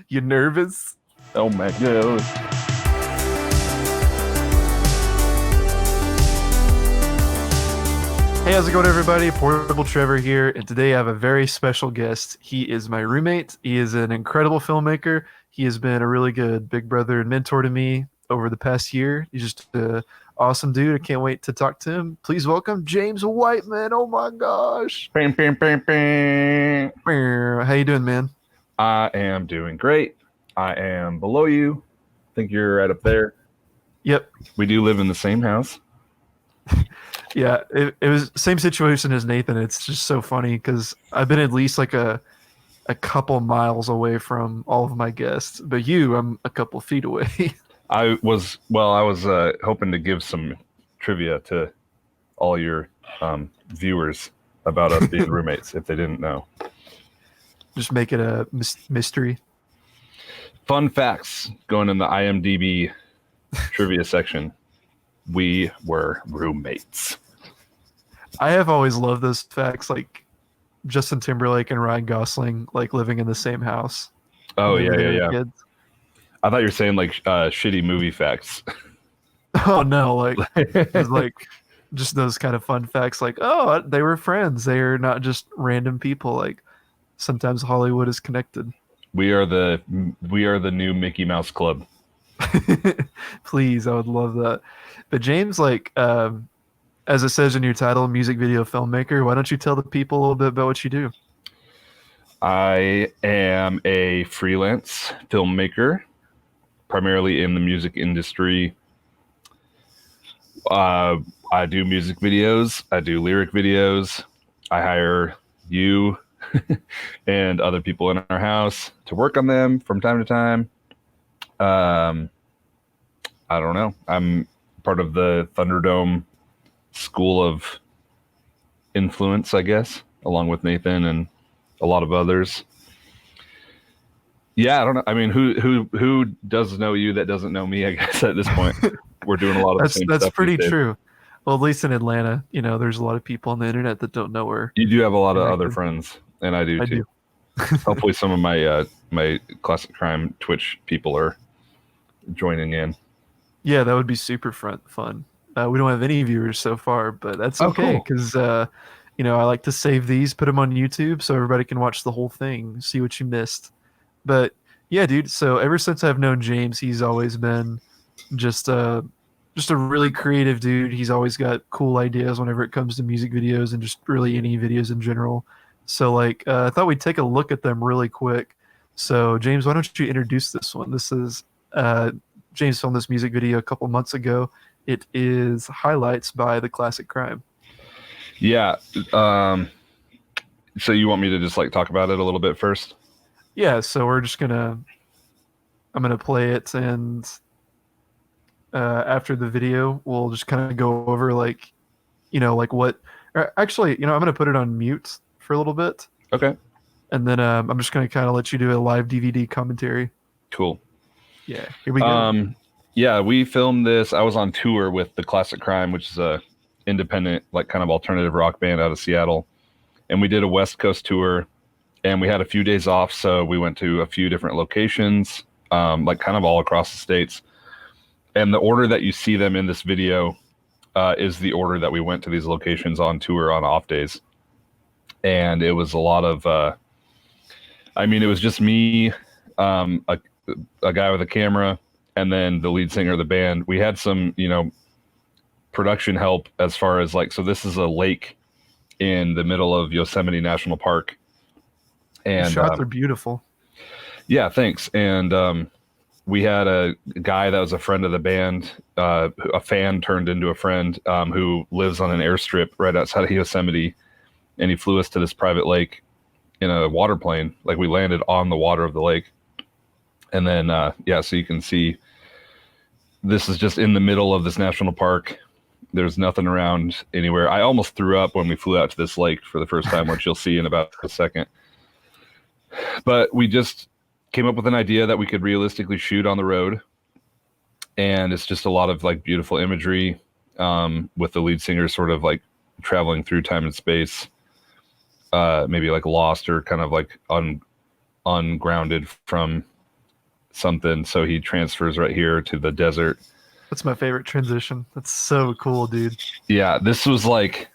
You nervous? Oh my god. Hey, how's it going, everybody? Portable Trevor here, and today I have a very special guest. He is my roommate. He is an incredible filmmaker. He has been a really good big brother and mentor to me over the past year. He's just an awesome dude. I can't wait to talk to him. Please welcome James Wightman. Oh my gosh. Bing, bing, bing, bing. How you doing, man? I am doing great. I am below you. I think you're right up there. Yep. We do live in the same house. Yeah, it was same situation as Nathan. It's just so funny because I've been at least like a couple miles away from all of my guests, but I'm a couple feet away. I was hoping to give some trivia to all your viewers about us being roommates if they didn't know. Just make it a mystery. Fun facts going in the IMDb trivia section. We were roommates. I have always loved those facts, like Justin Timberlake and Ryan Gosling, like living in the same house. Oh yeah. Kids. I thought you were saying like shitty movie facts. Oh no, like it's like just those kind of fun facts, like they were friends. They are not just random people. Like sometimes Hollywood is connected. We are the new Mickey Mouse Club. Please, I would love that. But James, like, as it says in your title, music video filmmaker, why don't you tell the people a little bit about what you do? I am a freelance filmmaker, primarily in the music industry. I do music videos. I do lyric videos. I hire you and other people in our house to work on them from time to time. I don't know. I'm part of the Thunderdome school of influence, I guess, along with Nathan and a lot of others. Yeah, I don't know. I mean, who does know you that doesn't know me? I guess at this point, we're doing a lot of the same stuff. That's pretty true. Well, at least in Atlanta, there's a lot of people on the internet that don't know her. You do have a lot of other friends, and I do too. Hopefully, some of my my Classic Crime Twitch people are joining in. Yeah, that would be super fun. We don't have any viewers so far, but that's okay because cool. I like to save these, put them on YouTube so everybody can watch the whole thing, see what you missed. But yeah, dude. So ever since I've known James, he's always been just a really creative dude. He's always got cool ideas whenever it comes to music videos and just really any videos in general. So like, I thought we'd take a look at them really quick. So James, why don't you introduce this one? This is James filmed this music video a couple months ago. It is Highlights by the Classic Crime. Yeah. So you want me to just like talk about it a little bit first? Yeah. So I'm gonna play it, and after the video, we'll just kind of go over like what. Actually, I'm gonna put it on mute for a little bit. Okay. And then I'm just gonna kind of let you do a live DVD commentary. Cool. Yeah. Here we go. Yeah, we filmed this. I was on tour with the Classic Crime, which is a independent, like kind of alternative rock band out of Seattle. And we did a West Coast tour, and we had a few days off. So we went to a few different locations, like kind of all across the States. And the order that you see them in this video is the order that we went to these locations on tour on off days. And it was a lot of, it was just me, a guy with a camera, and then the lead singer of the band. We had some, production help as far as like, so this is a lake in the middle of Yosemite National Park. And the shots are beautiful. Yeah, thanks. And we had a guy that was a friend of the band, a fan turned into a friend, who lives on an airstrip right outside of Yosemite. And he flew us to this private lake in a water plane. Like we landed on the water of the lake. And then, so you can see this is just in the middle of this national park. There's nothing around anywhere. I almost threw up when we flew out to this lake for the first time, which you'll see in about a second. But we just came up with an idea that we could realistically shoot on the road. And it's just a lot of like beautiful imagery, with the lead singer sort of like traveling through time and space, maybe like lost or kind of like ungrounded from something, so he transfers right here to the desert. That's my favorite transition. That's so cool, dude. Yeah, this was like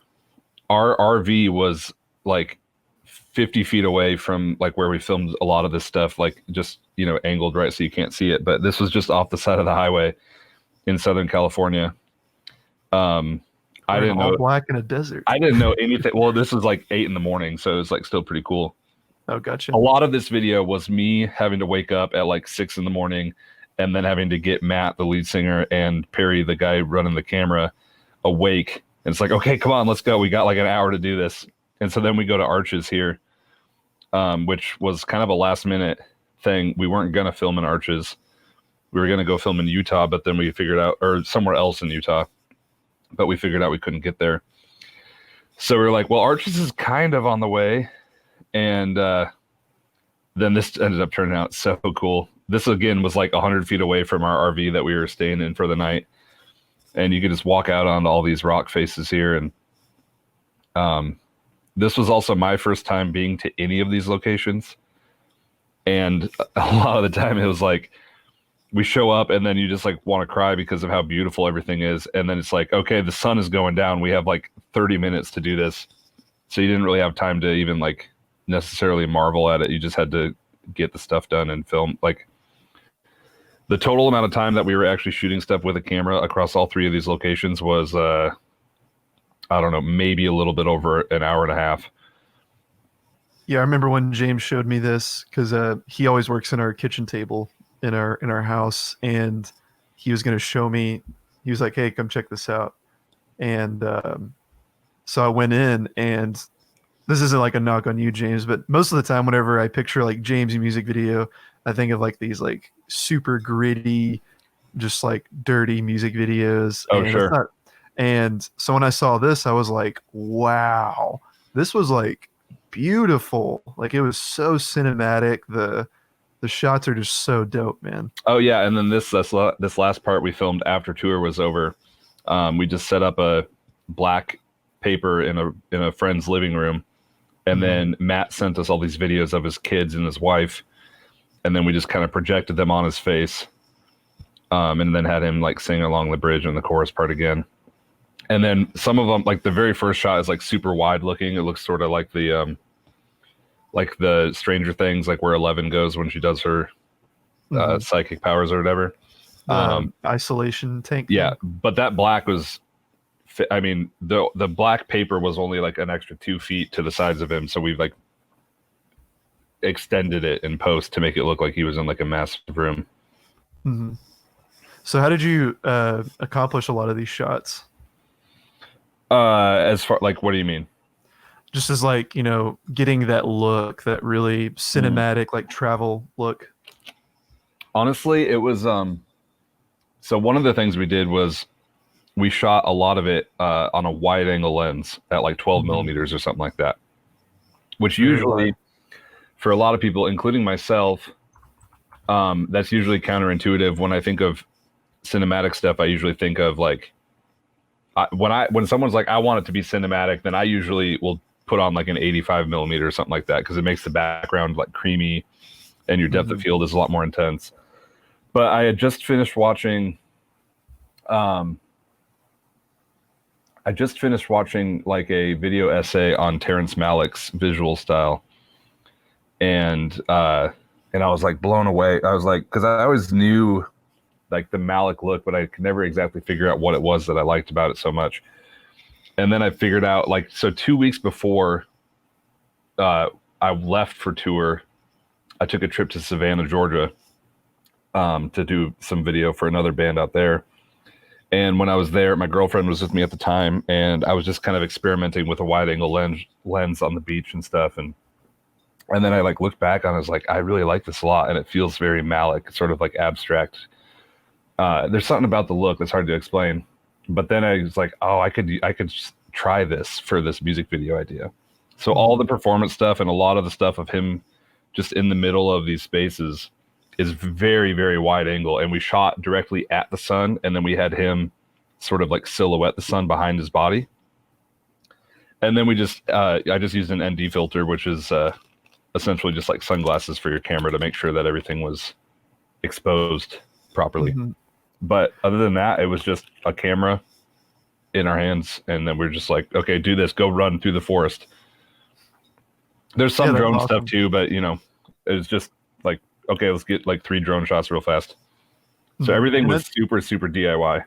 our RV was like 50 feet away from like where we filmed a lot of this stuff, like just, you know, angled right so you can't see it. But this was just off the side of the highway in Southern California. I didn't know black in a desert. I didn't know anything. Well, this was like 8 a.m, so it was like still pretty cool. Oh, gotcha. A lot of this video was me having to wake up at like 6 a.m. and then having to get Matt, the lead singer, and Perry, the guy running the camera, awake. And it's like, okay, come on, let's go. We got like an hour to do this. And so then we go to Arches here, which was kind of a last minute thing. We weren't going to film in Arches. We were going to go film in Utah, but then we figured out, or somewhere else in Utah, but we figured out we couldn't get there. So we were like, well, Arches is kind of on the way. And then this ended up turning out so cool. This, again, was like 100 feet away from our RV that we were staying in for the night. And you could just walk out onto all these rock faces here. And this was also my first time being to any of these locations. And a lot of the time it was like, we show up and then you just like want to cry because of how beautiful everything is. And then it's like, okay, the sun is going down. We have like 30 minutes to do this. So you didn't really have time to even like necessarily marvel at it. You just had to get the stuff done and film. Like the total amount of time that we were actually shooting stuff with a camera across all 3 of these locations was, I don't know, maybe a little bit over an hour and a half. Yeah, I remember when James showed me this because he always works in our kitchen table in our house, and he was going to show me. He was like, "Hey, come check this out." And so I went in, and this isn't like a knock on you, James, but most of the time, whenever I picture like James' music video, I think of like these like super gritty, just like dirty music videos. Oh, and sure. And so when I saw this, I was like, wow, this was like beautiful. Like it was so cinematic. The shots are just so dope, man. Oh yeah, and then this last part we filmed after tour was over. We just set up a black paper in a friend's living room, and then Matt sent us all these videos of his kids and his wife, and then we just kind of projected them on his face, and then had him like sing along the bridge and the chorus part again. And then some of them, like the very first shot is like super wide looking. It looks sort of like the Stranger Things, like where Eleven goes when she does her psychic powers or whatever. Isolation tank. Yeah, but that black was, I mean, the black paper was only like an extra 2 feet to the sides of him, so we've like extended it in post to make it look like he was in like a massive room. Mm-hmm. So how did you accomplish a lot of these shots? As far like, what do you mean? Just as like, you know, getting that look, that really cinematic like travel look. Honestly, it was so one of the things we did was we shot a lot of it on a wide angle lens at like 12 millimeters or something like that, which usually for a lot of people, including myself, that's usually counterintuitive. When I think of cinematic stuff, I usually think of like when someone's like, I want it to be cinematic, then I usually will put on like an 85 millimeter or something like that, because it makes the background like creamy and your depth of field is a lot more intense. But I had just finished watching like a video essay on Terrence Malick's visual style, and I was like blown away. I was like, because I always knew like the Malick look, but I could never exactly figure out what it was that I liked about it so much. And then I figured out, like, so 2 weeks before I left for tour, I took a trip to Savannah, Georgia, to do some video for another band out there. And when I was there, my girlfriend was with me at the time, and I was just kind of experimenting with a wide angle lens on the beach and stuff. And then I like looked back on it, I was like, I really like this a lot, and it feels very Malick, sort of like abstract. There's something about the look that's hard to explain. But then I was like, oh, I could try this for this music video idea. So all the performance stuff and a lot of the stuff of him just in the middle of these spaces is very, very wide angle. And we shot directly at the sun, and then we had him sort of like silhouette the sun behind his body. And then I just used an ND filter, which is essentially just like sunglasses for your camera, to make sure that everything was exposed properly. Mm-hmm. But other than that, it was just a camera in our hands, and then we're just like, okay, do this, go run through the forest. There's some That's drone awesome. stuff too, but you know, it's just like, okay, let's get like 3 drone shots real fast. So everything And was super, super DIY.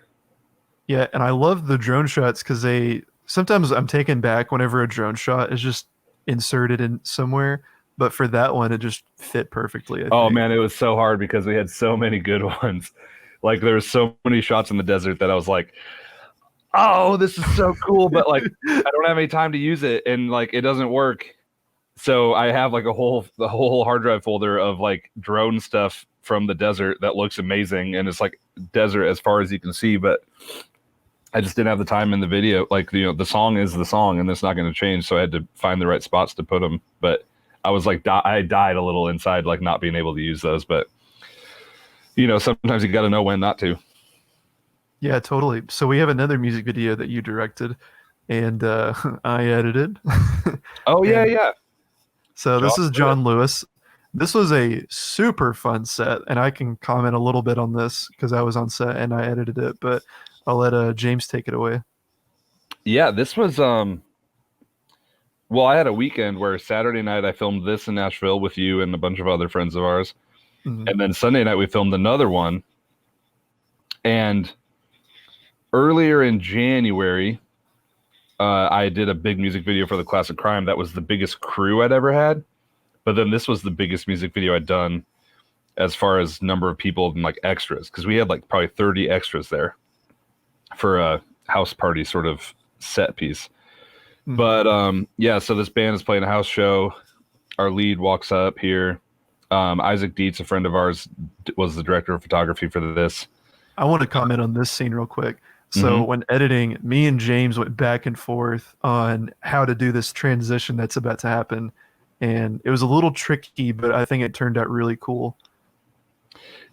yeah, and I love the drone shots because they sometimes I'm taken back whenever a drone shot is just inserted in somewhere, but for that one, it just fit perfectly, I Oh think. man, it was so hard because we had so many good ones. Like there were so many shots in the desert that I was like, oh, this is so cool, but like I don't have any time to use it, and like it doesn't work. So I have like the whole hard drive folder of like drone stuff from the desert that looks amazing, and it's like desert as far as you can see, but I just didn't have the time in the video. Like, you know, the song is the song, and it's not going to change. So I had to find the right spots to put them. But I was like, I died a little inside, like not being able to use those. But you know, sometimes you got to know when not to. Yeah, totally. So we have another music video that you directed and I edited. Oh yeah, And yeah. so John this is Lewis. John Lewis. This was a super fun set, and I can comment a little bit on this because I was on set and I edited it, but I'll let James take it away. Yeah, this was well, I had a weekend where Saturday night I filmed this in Nashville with you and a bunch of other friends of ours. Mhm. And then Sunday night we filmed another one. And earlier in January, I did a big music video for the Classic Crime. That was the biggest crew I'd ever had. But then this was the biggest music video I'd done as far as number of people and like extras, because we had like probably 30 extras there for a house party sort of set piece. Mhm. But yeah, so this band is playing a house show. Our lead walks up here. Isaac Dietz, a friend of ours, was the director of photography for this. I want to comment on this scene real quick. So Mm-hmm. when editing, me and James went back and forth on how to do this transition that's about to happen. And it was a little tricky, but I think it turned out really cool.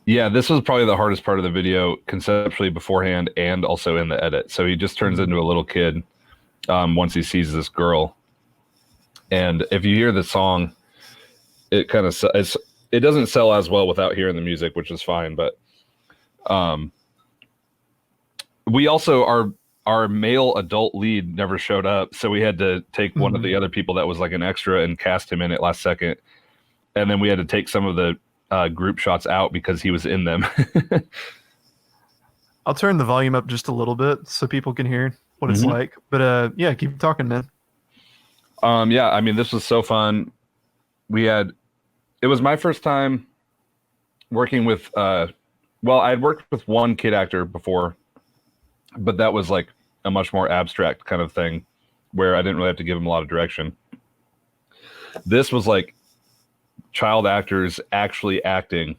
Yeah, this was probably the hardest part of the video conceptually beforehand and also in the edit. So he just turns Mhm. into a little kid once he sees this girl. And if you hear the song, it kind of it doesn't sell as well without hearing the music, which is fine. But um, we also our male adult lead never showed up, so we had to take one of Mhm. the other people that was like an extra and cast him in it last second. And then we had to take some of the group shots out because he was in them. I'll turn the volume up just a little bit so people can hear what it's Mhm. like. But yeah, keep talking, man. Yeah, I mean, this was so fun. It was my first time working with, well, I had worked with one kid actor before, but that was like a much more abstract kind of thing where I didn't really have to give him a lot of direction. This was like child actors actually acting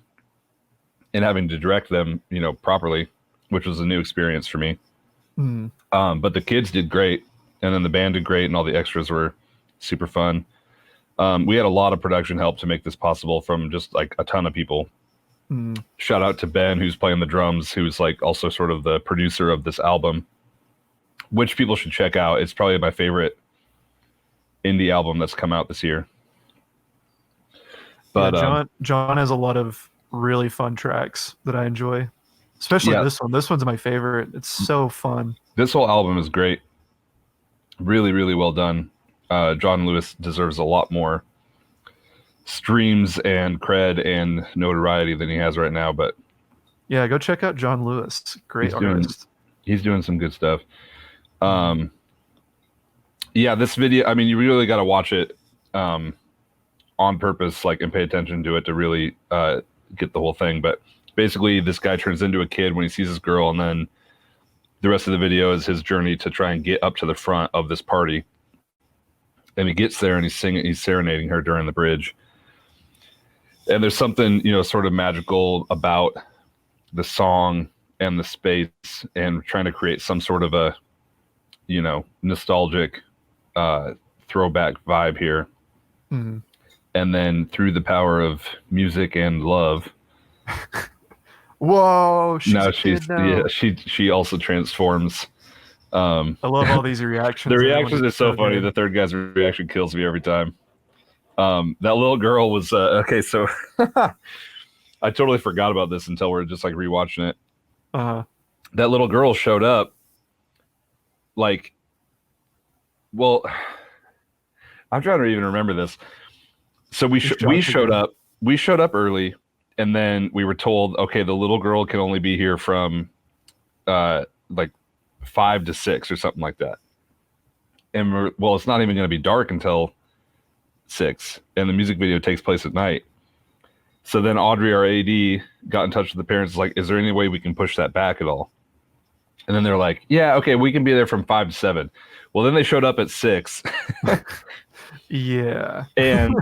and having to direct them, you know, properly, which was a new experience for me. Mm. But the kids did great, and then the band did great, and all the extras were super fun. We had a lot of production help to make this possible from just like a ton of people. Mm. Shout out to Ben, who's playing the drums, who's like also sort of the producer of this album, which people should check out. It's probably my favorite indie album that's come out this year. Yeah, But John has a lot of really fun tracks that I enjoy, especially yeah, this one. This one's my favorite. It's so fun. this whole album is great. Really, really well done. John Lewis deserves a lot more streams and cred and notoriety than he has right now, but Yeah, go check out John Lewis. Great he's doing artist. he's doing some good stuff. Yeah, this video, I mean, you really got to watch it on purpose, like, and pay attention to it to really get the whole thing. But basically, this guy turns into a kid when he sees this girl, and then the rest of the video is his journey to try and get up to the front of this party. And he gets there and he's serenading her during the bridge. And there's something, you know, sort of magical about the song and the space and trying to create some sort of a, you know, nostalgic throwback vibe here. Mm. And then through the power of music and love, Whoa, she's now a kid now. she also transforms. I love all these reactions. The Everyone reactions is are so funny. good. The third guy's reaction kills me every time. That little girl was okay. So I totally forgot about this until we're just like rewatching it. Uh-huh. That little girl showed up. Like, well, I'm trying to even remember this. So we showed up. We showed up early, and then we were told, okay, the little girl can only be here from like 5 to 6 or something like that. And well, it's not even going to be dark until 6, and the music video takes place at night. So then Audrey, our AD, got in touch with the parents. Like, is there any way we can push that back at all? And then they're like, yeah, okay, we can be there from 5 to 7. Well, then they showed up at 6. Yeah. And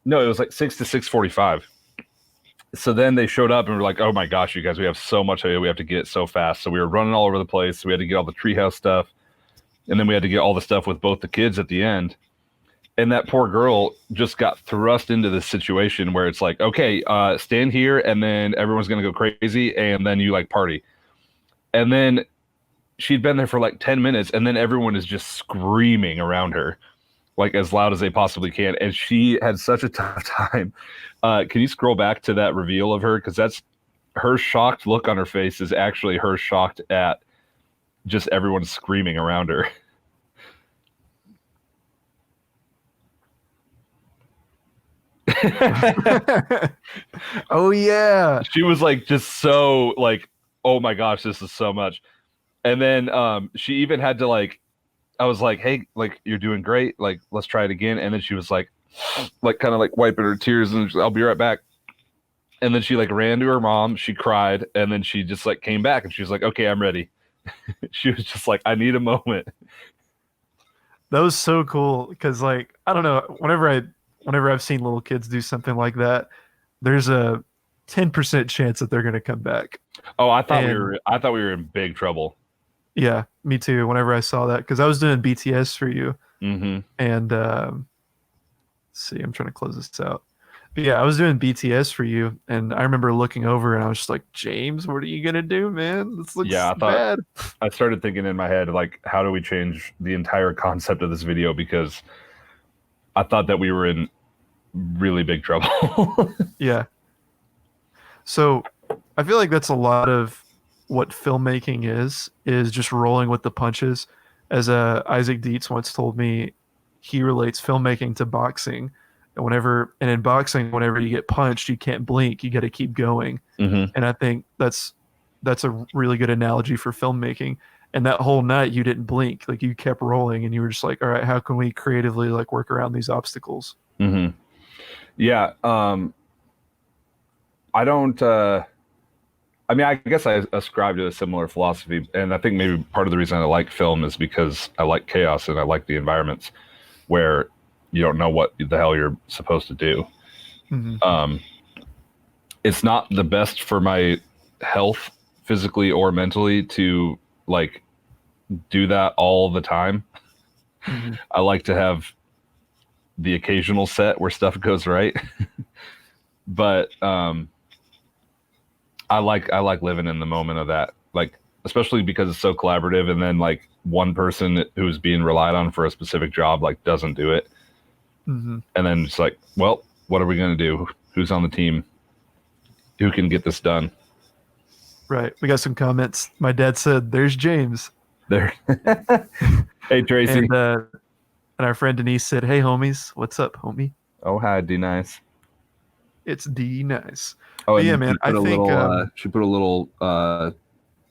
no, it was like 6 to 6:45. So then they showed up and we're like, oh my gosh, you guys, we have so much we have to get so fast. So we were running all over the place. So we had to get all the treehouse stuff. And then we had to get all the stuff with both the kids at the end. And that poor girl just got thrust into this situation where it's like, okay, stand here, and then everyone's going to go crazy, and then you like party. And then she'd been there for like 10 minutes, and then everyone is just screaming around her, like as loud as they possibly can. And she had such a tough time. Can you scroll back to that reveal of her? Because that's her shocked look on her face is actually her shocked at just everyone screaming around her. Oh yeah, she was like just so like, oh my gosh, this is so much. And then she even had to like, I was like, hey, like you're doing great, like let's try it again. And then she was like kind of like wiping her tears, and I'll be right back. And then she like ran to her mom, she cried, and then she just like came back and she was like, okay, I'm ready. She was just like, I need a moment. That was so cool because like I don't know, whenever I've seen little kids do something like that, there's a 10% chance that they're going to come back. Oh, I thought we were in big trouble. Yeah, me too. Whenever I saw that, because I was doing BTS for you, and let's see, I'm trying to close this out. But yeah, I was doing BTS for you, and I remember looking over, and I was just like, James, what are you gonna do, man? This looks bad. I started thinking in my head, like, how do we change the entire concept of this video? Because I thought that we were in really big trouble. Yeah. So I feel like that's a lot of what filmmaking is just rolling with the punches. As Isaac Dietz once told me, he relates filmmaking to boxing. And in boxing, whenever you get punched, you can't blink. You got to keep going. And I think that's a really good analogy for filmmaking. And that whole night, you didn't blink. Like you kept rolling, and you were just like, all right, how can we creatively like work around these obstacles? Yeah. I don't. I mean, I guess I ascribe to a similar philosophy, and I think maybe part of the reason I like film is because I like chaos and I like the environments where you don't know what the hell you're supposed to do. It's not the best for my health, physically or mentally, to like do that all the time. I like to have the occasional set where stuff goes right. But I like living in the moment of that, like especially because it's so collaborative, and then like one person who's being relied on for a specific job like doesn't do it, and then it's like, well, what are we gonna do? Who's on the team? Who can get this done? Right. We got some comments. My dad said, "There's James." There. Hey Tracy. And our friend Denise said, "Hey homies, what's up, homie?" Oh hi, D Nice. It's D Nice. Oh yeah, man. I think she put a little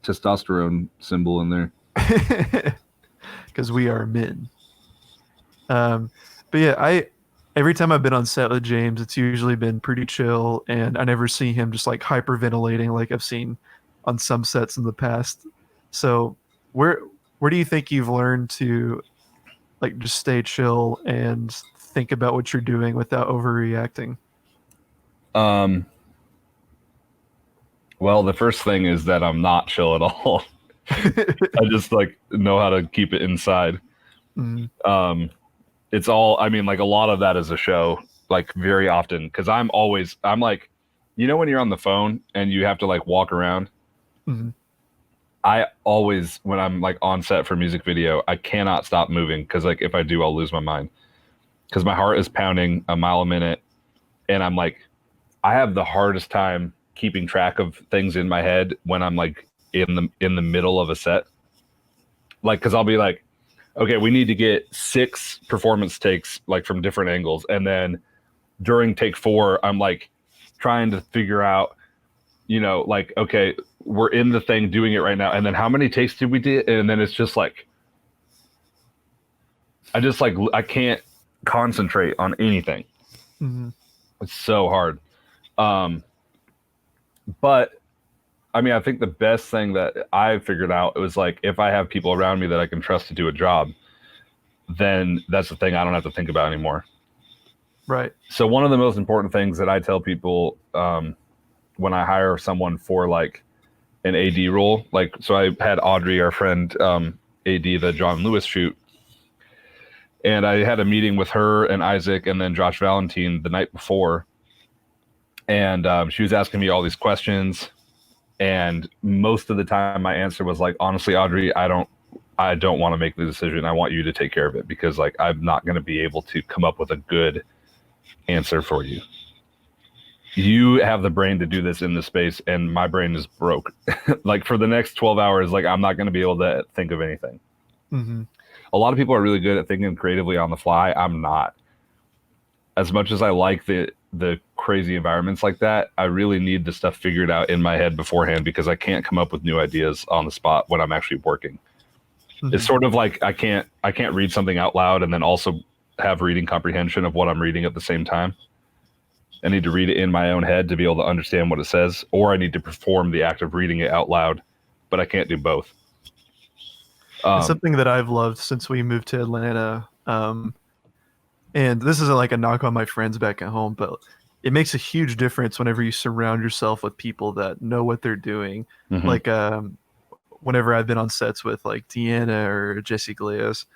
testosterone symbol in there because we are men. But yeah, every time I've been on set with James, it's usually been pretty chill, and I never see him just like hyperventilating like I've seen on some sets in the past. So where do you think you've learned to like just stay chill and think about what you're doing without overreacting? Well, the first thing is that I'm not chill at all. I just like know how to keep it inside. It's all, I mean, like a lot of that is a show, like very often, because I'm like, you know, when you're on the phone and you have to like walk around, I always, when I'm like on set for music video, I cannot stop moving, because like if I do, I'll lose my mind, because my heart is pounding a mile a minute, And I'm like, I have the hardest time keeping track of things in my head when I'm like in the middle of a set. Like, cause I'll be like, okay, we need to get 6 performance takes like from different angles. And then during take 4, I'm like trying to figure out, you know, like, okay, we're in the thing doing it right now. And then how many takes did we do? And then it's just like, I can't concentrate on anything. Mm-hmm. It's so hard. But I mean, I think the best thing that I figured out was like, if I have people around me that I can trust to do a job, then that's the thing I don't have to think about anymore. Right. So one of the most important things that I tell people when I hire someone for like an AD role, like, so I had Audrey, our friend, AD, the John Lewis shoot. And I had a meeting with her and Isaac and then Josh Valentine the night before. And she was asking me all these questions. And most of the time my answer was like, honestly, Audrey, I don't want to make the decision. I want you to take care of it because like I'm not going to be able to come up with a good answer for you. You have the brain to do this in this space and my brain is broke. Like for the next 12 hours, like I'm not going to be able to think of anything. Mm-hmm. A lot of people are really good at thinking creatively on the fly. I'm not. As much as I like the crazy environments like that, I really need the stuff figured out in my head beforehand because I can't come up with new ideas on the spot when I'm actually working. Mm-hmm. It's sort of like I can't read something out loud and then also have reading comprehension of what I'm reading at the same time. I need to read it in my own head to be able to understand what it says, or I need to perform the act of reading it out loud, but I can't do both. It's something that I've loved since we moved to Atlanta. And this isn't like a knock on my friends back at home, but it makes a huge difference whenever you surround yourself with people that know what they're doing. Mm-hmm. Like whenever I've been on sets with like Deanna or Jesse Galeos,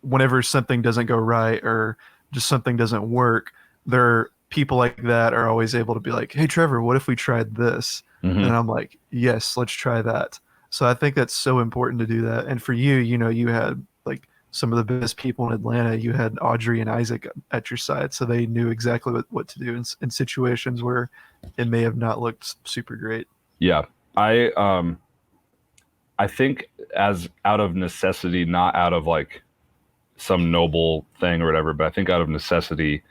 whenever something doesn't go right or just something doesn't work, there are people like that are always able to be like, hey, Trevor, what if we tried this? Mm-hmm. And I'm like, yes, let's try that. So I think that's so important to do that. And for you, you know, you had like some of the best people in Atlanta. You had Audrey and Isaac at your side, so they knew exactly what to do in situations where it may have not looked super great. Yeah. I think as out of necessity, not out of like some noble thing or whatever, but I think out of necessity,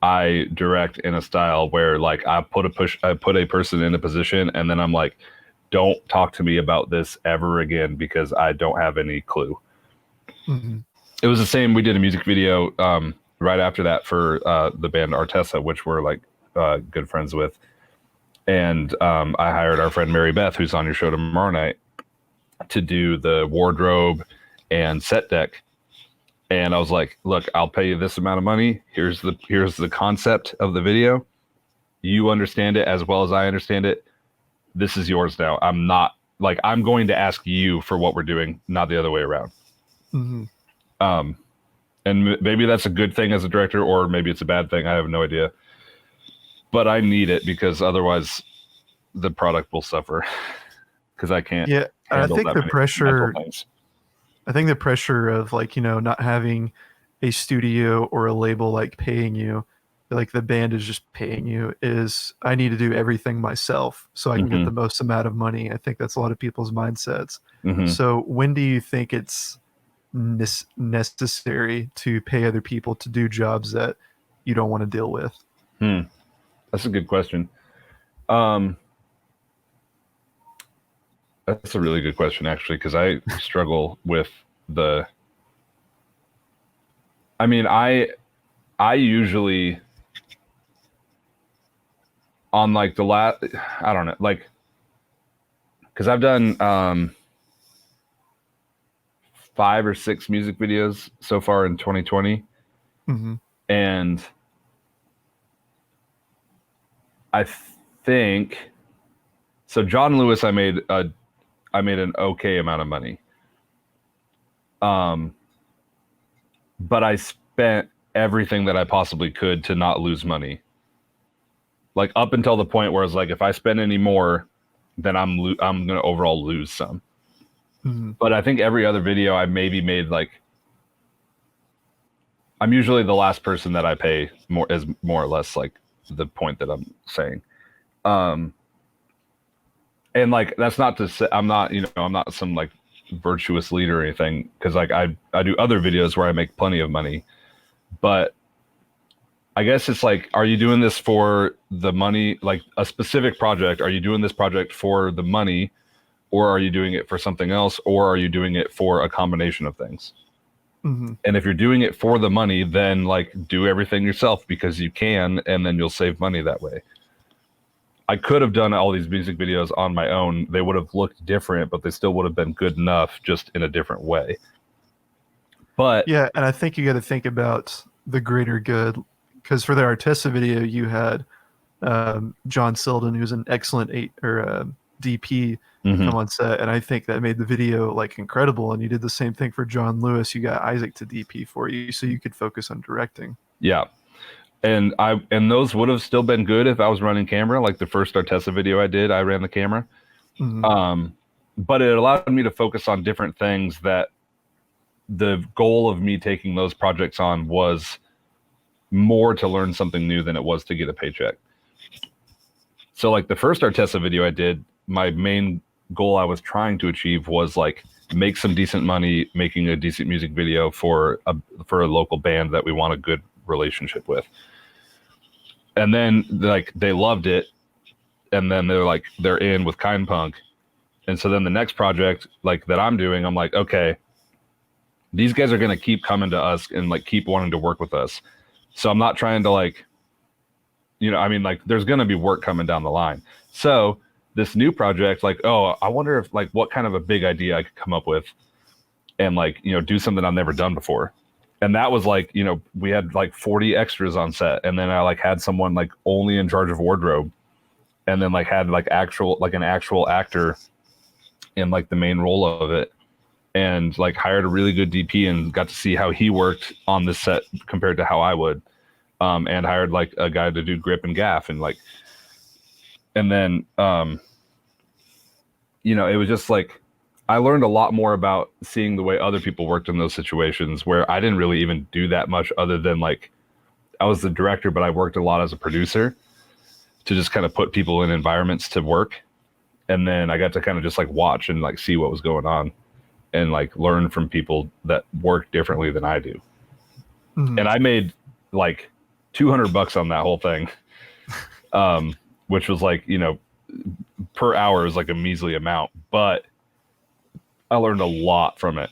I direct in a style where like I put a person in a position and then I'm like, don't talk to me about this ever again because I don't have any clue. Mm-hmm. It was the same. We did a music video right after that for the band Artessa, which we're like good friends with. And I hired our friend Mary Beth, who's on your show tomorrow night, to do the wardrobe and set deck. And I was like, look, I'll pay you this amount of money. Here's the concept of the video. You understand it as well as I understand it. This is yours now. I'm going to ask you for what we're doing, not the other way around. Mm-hmm. And maybe that's a good thing as a director, or maybe it's a bad thing. I have no idea. But I need it because otherwise the product will suffer because I can't. Yeah, I think the pressure. I think the pressure of like, you know, not having a studio or a label like paying you, like the band is just paying you, is I need to do everything myself so I can get the most amount of money. I think that's a lot of people's mindsets. Mm-hmm. So when do you think it's necessary to pay other people to do jobs that you don't want to deal with? That's a good question. That's a really good question, actually, because I struggle with I usually on like I don't know, like, because I've done 5 or 6 music videos so far in 2020. Mm-hmm. And I think so. John Lewis, I made an okay amount of money. But I spent everything that I possibly could to not lose money. Like up until the point where it's like, if I spend any more, then I'm going to overall lose some. Mm-hmm. But I think every other video I maybe made like I'm usually the last person that I pay more, is more or less like the point that I'm saying. Um, and like, that's not to say I'm not, I'm not some like virtuous leader or anything. Cause like I do other videos where I make plenty of money, but I guess it's like, are you doing this for the money, like a specific project? Are you doing this project for the money, or are you doing it for something else, or are you doing it for a combination of things? Mm-hmm. And if you're doing it for the money, then like do everything yourself because you can, and then you'll save money that way. I could have done all these music videos on my own. They would have looked different, but they still would have been good enough, just in a different way. But Yeah, and I think you got to think about the greater good, because for the Artessa video, you had John Selden, who's an excellent DP, mhm, come on set, and I think that made the video like incredible. And you did the same thing for John Lewis. You got Isaac to DP for you, so you could focus on directing. yeah, and those would have still been good if I was running camera. Like the first Artessa video I did, I ran the camera. Mm-hmm. But it allowed me to focus on different things. That the goal of me taking those projects on was more to learn something new than it was to get a paycheck. So like the first Artessa video I did, my main goal I was trying to achieve was like make some decent money making a decent music video for a local band that we want a good relationship with. And then like they loved it, and then they're in with Kind Punk. And so then the next project like that I'm doing, I'm like, okay, these guys are going to keep coming to us and like keep wanting to work with us. So I'm not trying to like, I mean, like there's going to be work coming down the line. So this new project, like, oh, I wonder if like what kind of a big idea I could come up with and like, do something I've never done before. And that was like, we had like 40 extras on set. And then I like had someone like only in charge of wardrobe, and then like had like an actual actor in like the main role of it, and like hired a really good DP and got to see how he worked on the set compared to how I would. And hired like a guy to do grip and gaff, and like, and then, it was just like, I learned a lot more about seeing the way other people worked in those situations where I didn't really even do that much other than like, I was the director, but I worked a lot as a producer to just kind of put people in environments to work. And then I got to kind of just like watch and like see what was going on and like learn from people that work differently than I do. Mm-hmm. And I made like $200 on that whole thing, which was like, per hour is like a measly amount, but I learned a lot from it.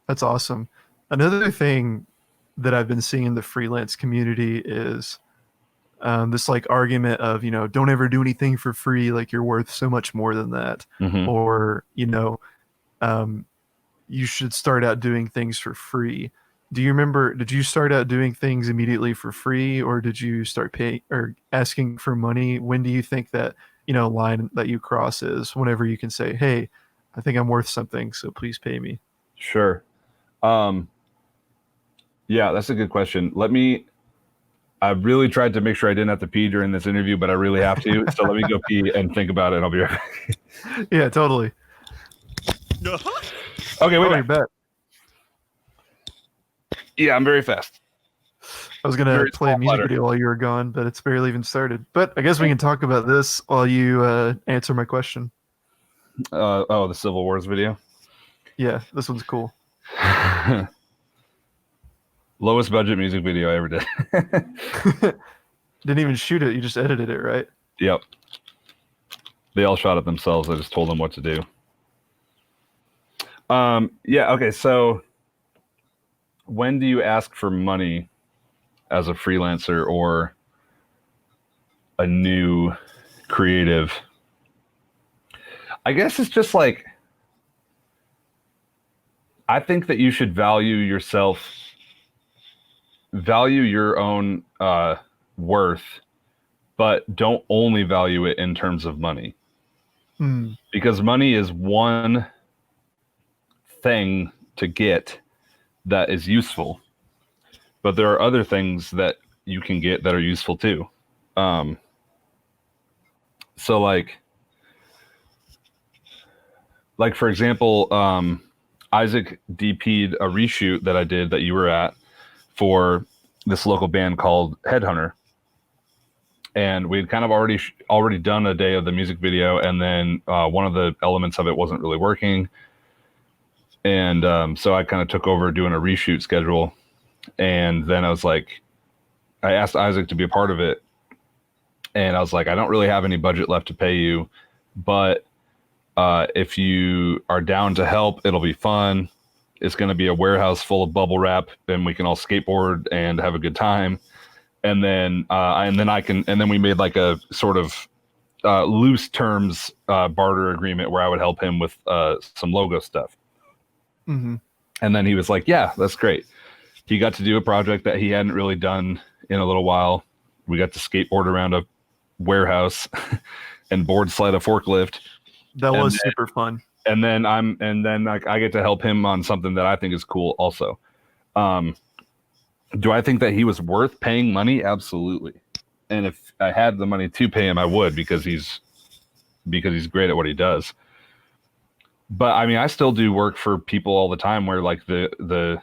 That's awesome. Another thing that I've been seeing in the freelance community is this like argument of, don't ever do anything for free. Like you're worth so much more than that. Mm-hmm. Or, you should start out doing things for free. Do you remember, did you start out doing things immediately for free, or did you start paying or asking for money? When do you think that, line that you cross is whenever you can say, hey, I think I'm worth something, so please pay me? Sure. Yeah, that's a good question. I really tried to make sure I didn't have to pee during this interview, but I really have to. So let me go pee and think about it, and I'll be right back. Yeah, totally. Okay, wait a bet. Yeah, I'm very fast. I was gonna play a music video while you were gone, but it's barely even started. But I guess we can talk about this while you answer my question. The Civil Wars video. Yeah, this one's cool. Lowest budget music video I ever did. Didn't even shoot it. You just edited it, right? Yep. They all shot it themselves. I just told them what to do. Yeah. Okay. So when do you ask for money as a freelancer or a new creative? I guess it's just like, I think that you should value yourself, value your own worth, but don't only value it in terms of money. Because money is one thing to get that is useful, but there are other things that you can get that are useful too. So like for example, Isaac DP'd a reshoot that I did that you were at for this local band called Headhunter. And we had kind of already done a day of the music video, and then one of the elements of it wasn't really working. And so I kind of took over doing a reshoot schedule. And then I asked Isaac to be a part of it. And I was like, I don't really have any budget left to pay you, but if you are down to help, it'll be fun. It's going to be a warehouse full of bubble wrap, and we can all skateboard and have a good time. And then we made like a sort of loose terms barter agreement where I would help him with some logo stuff. Mm-hmm. And then he was like, yeah, that's great. He got to do a project that he hadn't really done in a little while. We got to skateboard around a warehouse and board slide a forklift. That was super fun. And then I get to help him on something that I think is cool also. Do I think that he was worth paying money? Absolutely. And if I had the money to pay him, I would, because he's great at what he does. But I mean, I still do work for people all the time where like the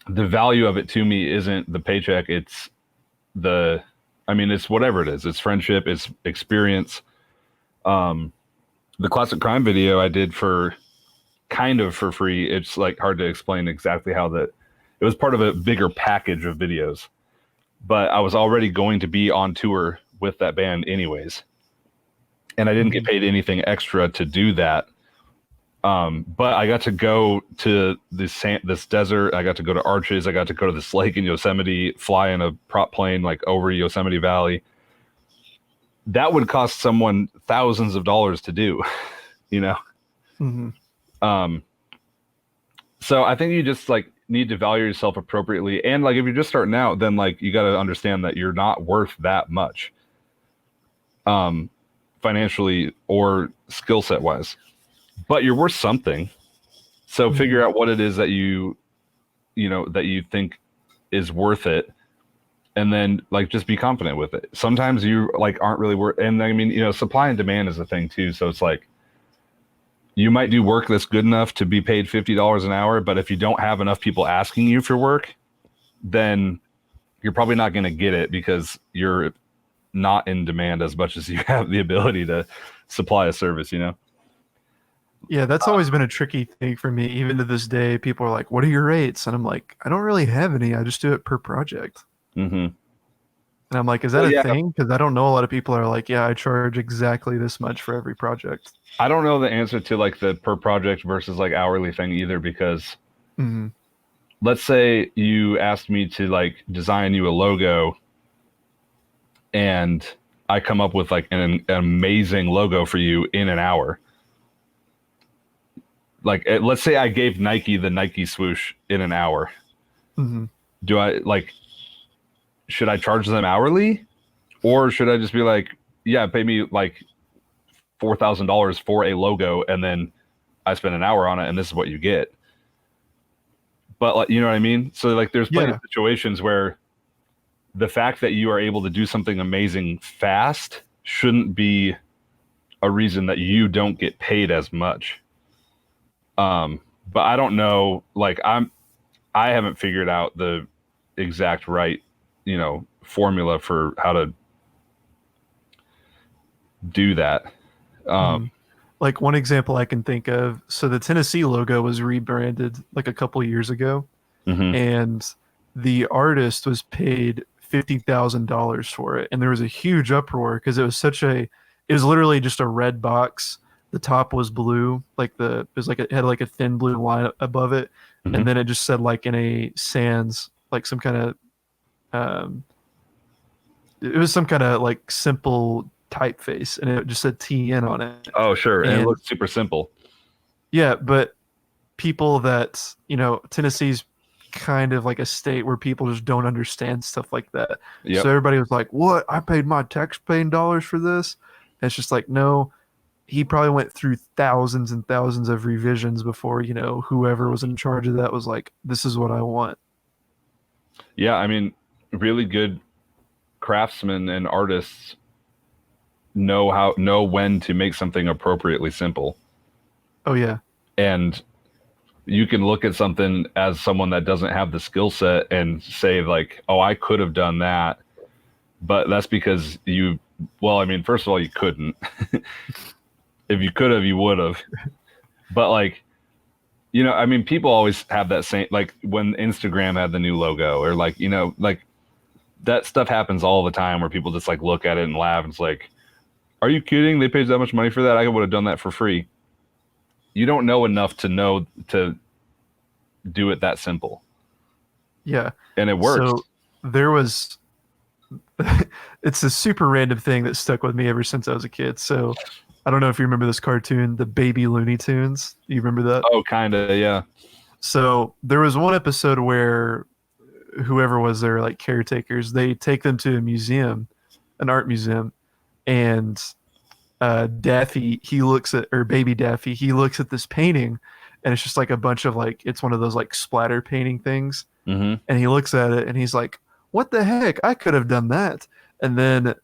value of it to me isn't the paycheck. It's it's whatever it is. It's friendship, it's experience. The Classic Crime video I did for free. It's like hard to explain exactly how it was part of a bigger package of videos, but I was already going to be on tour with that band anyways. And I didn't get paid anything extra to do that. But I got to go to this desert. I got to go to Arches. I got to go to this lake in Yosemite, fly in a prop plane like over Yosemite Valley. That would cost someone thousands of dollars to do, you know? Mm-hmm. So I think you just like need to value yourself appropriately. And like, if you're just starting out, then like, you got to understand that you're not worth that much, financially or skill set wise, but you're worth something. So figure out what it is that you think is worth it. And then like, just be confident with it. Sometimes you like aren't really worth, and I mean, supply and demand is a thing too. So it's like, you might do work that's good enough to be paid $50 an hour, but if you don't have enough people asking you for work, then you're probably not going to get it because you're not in demand as much as you have the ability to supply a service, Yeah, that's always been a tricky thing for me. Even to this day, people are like, what are your rates? And I'm like, I don't really have any. I just do it per project. Mm-hmm. And I'm like, is that a thing? Because I don't know. A lot of people are like, yeah, I charge exactly this much for every project. I don't know the answer to like the per project versus like hourly thing either, because let's say you asked me to like design you a logo and I come up with like an amazing logo for you in an hour. Like, let's say I gave Nike the Nike swoosh in an hour. Do I like, should I charge them hourly, or should I just be like, yeah, pay me like $4,000 for a logo, and then I spend an hour on it, and this is what you get. But like, you know what I mean? So like, there's plenty of situations where the fact that you are able to do something amazing fast shouldn't be a reason that you don't get paid as much. But I don't know, like I haven't figured out the exact right, formula for how to do that. Like one example I can think of, so the Tennessee logo was rebranded like a couple years ago, and the artist was paid $50,000 for it, and there was a huge uproar because it was literally just a red box. The top was blue, it had like a thin blue line above it, and then it just said like in a sans, like some kind of it was some kind of like simple typeface, and it just said TN on it. Oh, sure. And it looked super simple. Yeah, but people that, Tennessee's kind of like a state where people just don't understand stuff like that. Yep. So everybody was like, what? I paid my tax-paying dollars for this? And it's just like, no, he probably went through thousands and thousands of revisions before, whoever was in charge of that was like, this is what I want. Yeah, I mean, really good craftsmen and artists know when to make something appropriately simple. Oh yeah. And you can look at something as someone that doesn't have the skill set and say like, oh, I could have done that, but that's because well, I mean, first of all, you couldn't. If you could have, you would have. But like, I mean, people always have that same, like when Instagram had the new logo, or like, like that stuff happens all the time where people just like look at it and laugh. And it's like, are you kidding? They paid that much money for that. I would have done that for free. You don't know enough to know to do it that simple. Yeah. And it works. So there was, it's a super random thing that stuck with me ever since I was a kid. So I don't know if you remember this cartoon, the Baby Looney Tunes. You remember that? Oh, kind of, yeah. So there was one episode where whoever was their like caretakers, they take them to a museum, an art museum, and Daffy, he looks at, or Baby Daffy, he looks at this painting, and it's just like a bunch of like, it's one of those like splatter painting things, and he looks at it and he's like, "What the heck? I could have done that." And then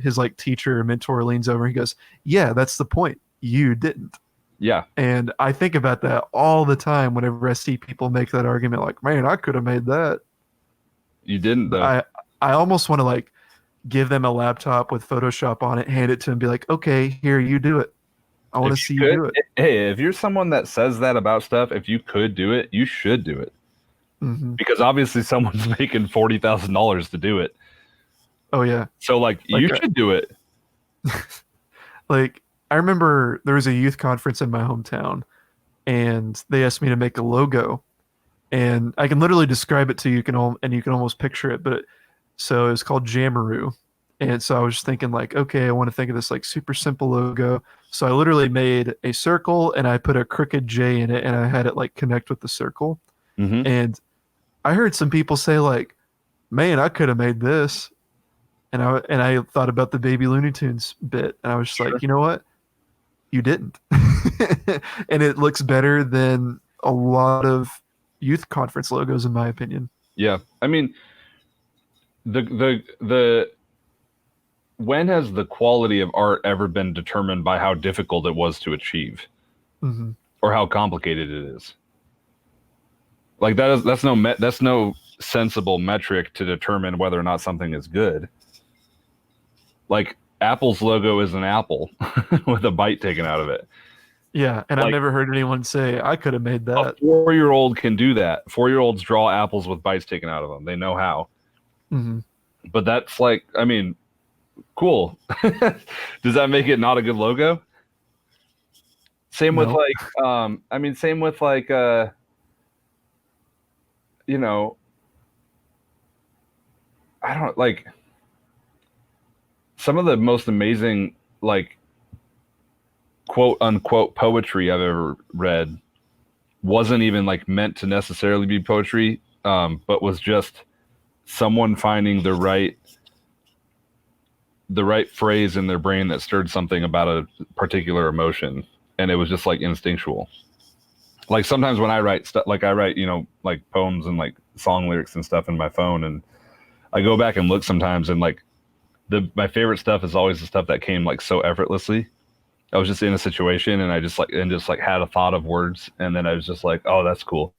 his like teacher or mentor leans over and he goes, "Yeah, that's the point. You didn't." Yeah. And I think about that all the time whenever I see people make that argument, like, "Man, I could have made that." You didn't though. I almost want to like give them a laptop with Photoshop on it, hand it to them, be like, "Okay, here, you do it. I want to see you do it." Hey, if you're someone that says that about stuff, if you could do it, you should do it. Because obviously someone's making $40,000 to do it. Oh yeah. So like you should do it. Like I remember there was a youth conference in my hometown, and they asked me to make a logo, and I can literally describe it to you. And you can almost picture it. So it was called Jamaroo, and so I was just thinking like, okay, I want to think of this like super simple logo. So I literally made a circle and I put a crooked J in it, and I had it like connect with the circle. And I heard some people say like, "Man, I could have made this." And I thought about the Baby Looney Tunes bit, and I was just like, you know what? You didn't. And it looks better than a lot of youth conference logos, in my opinion. Yeah. I mean, the when has the quality of art ever been determined by how difficult it was to achieve, or how complicated it is? Like that's no sensible metric to determine whether or not something is good. Like Apple's logo is an apple with a bite taken out of it. Yeah, and I've never heard anyone say I could have made that. A 4-year-old can do that. 4-year-olds draw apples with bites taken out of them. They know how. But that's like, I mean, cool. Does that make it not a good logo? Same with same with like, I don't like some of the most amazing, like, quote unquote poetry I've ever read wasn't even like meant to necessarily be poetry, but was just someone finding the right phrase in their brain that stirred something about a particular emotion, and it was just like instinctual. Like sometimes when I write stuff, like I write, like poems and like song lyrics and stuff in my phone, and I go back and look sometimes, and like my favorite stuff is always the stuff that came like so effortlessly. I was just in a situation and I just had a thought of words, and then I was just like, oh, that's cool.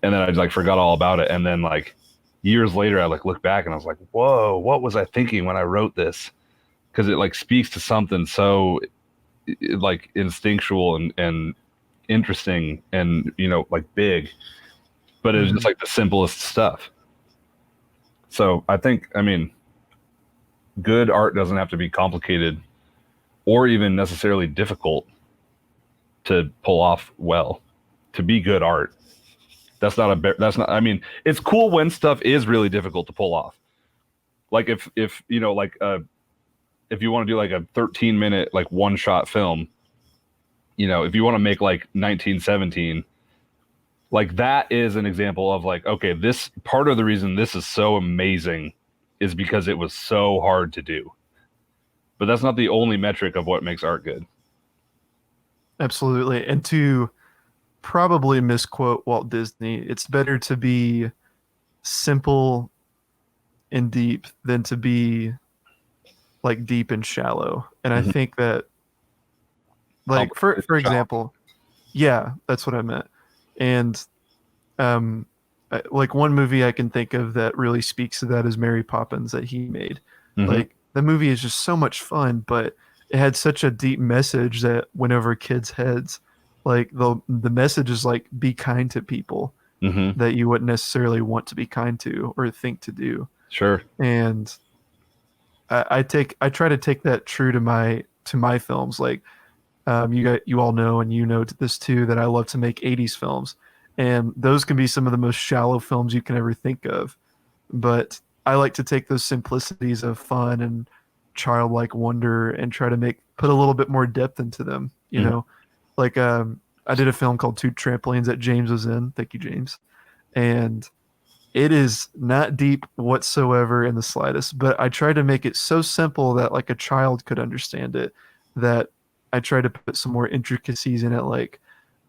And then I like forgot all about it. And then like years later, I like look back and I was like, whoa, what was I thinking when I wrote this? Because it like speaks to something so like instinctual and interesting and, like big, but it was just like the simplest stuff. So I think, I mean, good art doesn't have to be complicated or even necessarily difficult to pull off well, to be good art. I mean, it's cool when stuff is really difficult to pull off. Like if if you want to do like a 13-minute like one shot film, if you want to make like 1917, like that is an example of like, okay, this part of the reason this is so amazing is because it was so hard to do. But that's not the only metric of what makes art good. Absolutely. And to probably misquote Walt Disney, it's better to be simple and deep than to be like deep and shallow. And I think that, like, for example, yeah, that's what I meant. And like one movie I can think of that really speaks to that is Mary Poppins that he made. Mm-hmm. Like the movie is just so much fun, but it had such a deep message that went over kids' heads. Like the message is like be kind to people Mm-hmm. that you wouldn't necessarily want to be kind to or think to do. Sure. And I try to take that true to my films. Like you all know, and you know this too, that I love to make 80s films. And those can be some of the most shallow films you can ever think of. But I like to take those simplicities of fun and childlike wonder and try to put a little bit more depth into them, you Mm-hmm. know? Like I did a film called Two Trampolines that James was in. Thank you, James. And it is not deep whatsoever in the slightest, but I tried to make it so simple that like a child could understand it. That I tried to put some more intricacies in it, like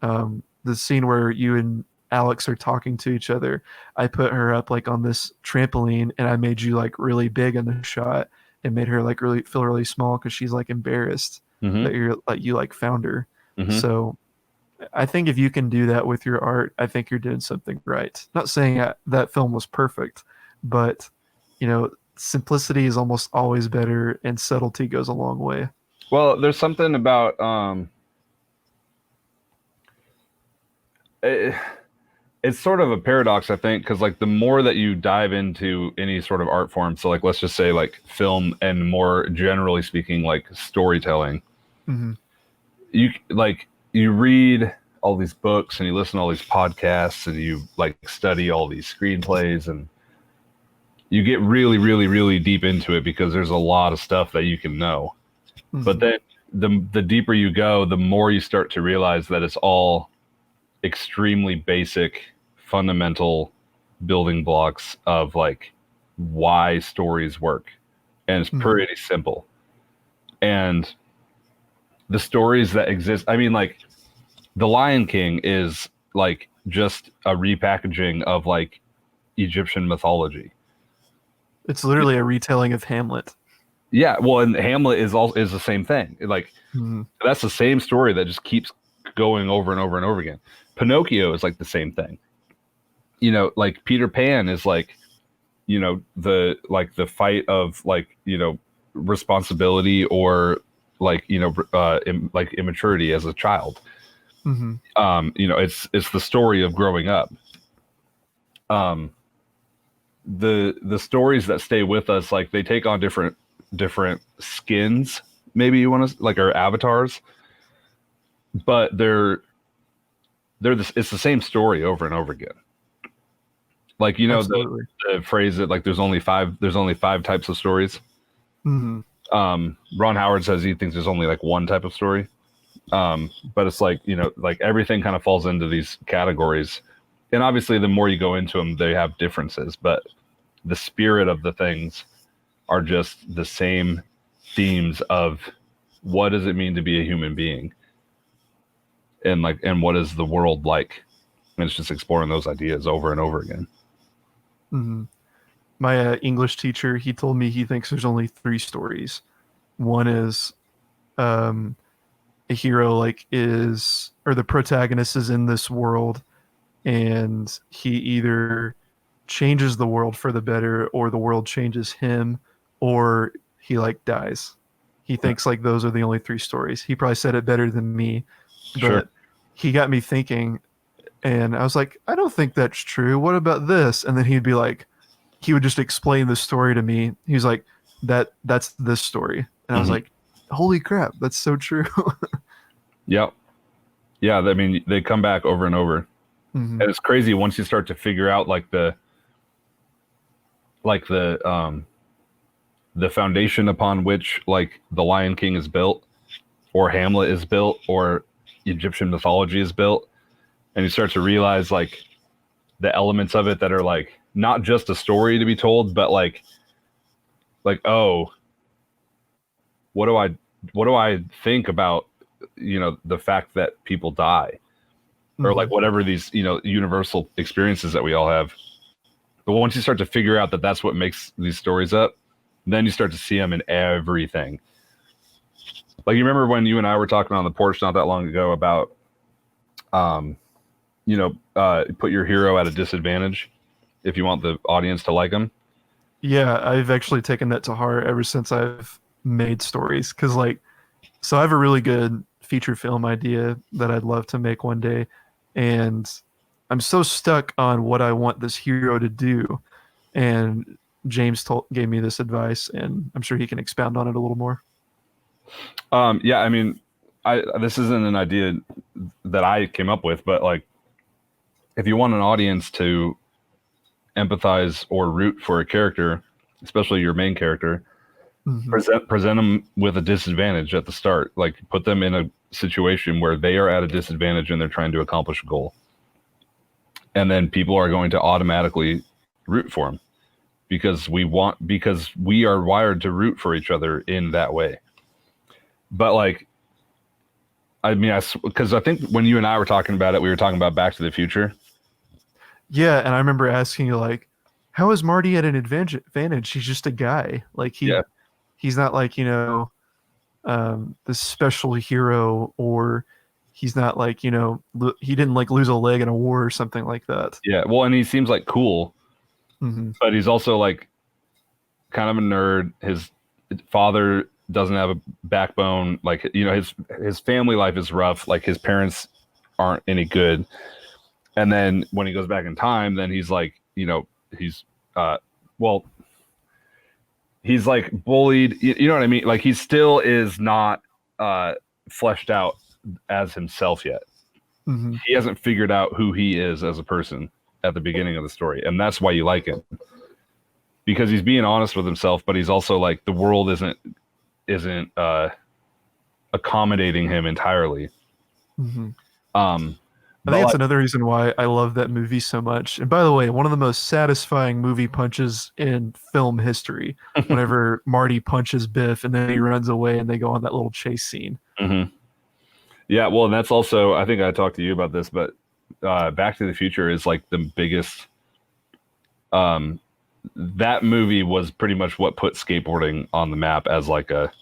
the scene where you and Alex are talking to each other. I put her up like on this trampoline, and I made you like really big in the shot, and made her like really feel really small because she's like embarrassed Mm-hmm. that you like found her. Mm-hmm. So I think if you can do that with your art, I think you're doing something right. Not saying that film was perfect, but simplicity is almost always better, and subtlety goes a long way. Well, there's something about it, it's sort of a paradox, I think, because like the more that you dive into any sort of art form, so like let's just say like film and more generally speaking, like storytelling, Mm-hmm. you read all these books and you listen to all these podcasts and you like study all these screenplays and you get really, really, really deep into it because there's a lot of stuff that you can know. Mm-hmm. But then the deeper you go, the more you start to realize that it's all extremely basic, fundamental building blocks of like why stories work. And it's Mm-hmm. pretty simple. And the stories that exist, I mean, like The Lion King is like just a repackaging of like Egyptian mythology. It's literally a retelling of Hamlet. Yeah, well, and Hamlet is the same thing. Like Mm-hmm. that's the same story that just keeps going over and over and over again. Pinocchio is like the same thing. Like Peter Pan is like, the fight of like, responsibility or like, like immaturity as a child. Mm-hmm. It's the story of growing up. The stories that stay with us, like they take on different skins, maybe you want to like, our avatars, but it's the same story over and over again. Like the phrase that like there's only five types of stories. Mm-hmm. Ron Howard says he thinks there's only like one type of story. But it's like, like everything kind of falls into these categories. And obviously the more you go into them, they have differences, but the spirit of the things are just the same themes of what does it mean to be a human being? And what is the world like? And it's just exploring those ideas over and over again. Mm-hmm. My English teacher, he told me he thinks there's only three stories. One is a hero or the protagonist is in this world, and he either changes the world for the better, or the world changes him, or he like dies. He thinks like those are the only three stories. He probably said it better than me, but Sure. he got me thinking, and I was like, I don't think that's true. What about this? And then he would just explain the story to me. He was like, that's this story. And I was like, holy crap, that's so true. Yep. Yeah, I mean, they come back over and over. Mm-hmm. And it's crazy once you start to figure out the foundation upon which like The Lion King is built, or Hamlet is built, or Egyptian mythology is built, and you start to realize like the elements of it that are like not just a story to be told, but like oh, what do I think about the fact that people die, or like whatever these universal experiences that we all have. But once you start to figure out that that's what makes these stories up, then you start to see them in everything. Like you remember when you and I were talking on the porch not that long ago about put your hero at a disadvantage if you want the audience to like him. Yeah, I've actually taken that to heart ever since I've made stories. Because, like, so I have a really good feature film idea that I'd love to make one day. And I'm so stuck on what I want this hero to do. And gave me this advice, and I'm sure he can expound on it a little more. Yeah, I mean, this isn't an idea that I came up with, but like, if you want an audience to empathize or root for a character, especially your main character, Mm-hmm. present them with a disadvantage at the start. Like, put them in a situation where they are at a disadvantage and they're trying to accomplish a goal, and then people are going to automatically root for them because we are wired to root for each other in that way. But like, I mean, because I think when you and I were talking about it, we were talking about Back to the Future. Yeah, and I remember asking you, like, how is Marty at an advantage? He's just a guy. Like, he's not like, this special hero, or he's not like, he didn't like lose a leg in a war or something like that. Yeah, well, and he seems like cool, Mm-hmm. but he's also like kind of a nerd. His father doesn't have a backbone. Like, his family life is rough. Like, his parents aren't any good. And then when he goes back in time, then he's like, he's he's like bullied. You know what I mean? Like, he still is not fleshed out as himself yet. Mm-hmm. He hasn't figured out who he is as a person at the beginning of the story, and that's why you like him, because he's being honest with himself, but he's also like, the world isn't accommodating him entirely. Mm-hmm. I think that's another reason why I love that movie so much. And by the way, one of the most satisfying movie punches in film history, whenever Marty punches Biff and then he runs away and they go on that little chase scene. Mm-hmm. Yeah, well, and that's also, I think I talked to you about this, but Back to the Future is like the biggest. That movie was pretty much what put skateboarding on the map as like a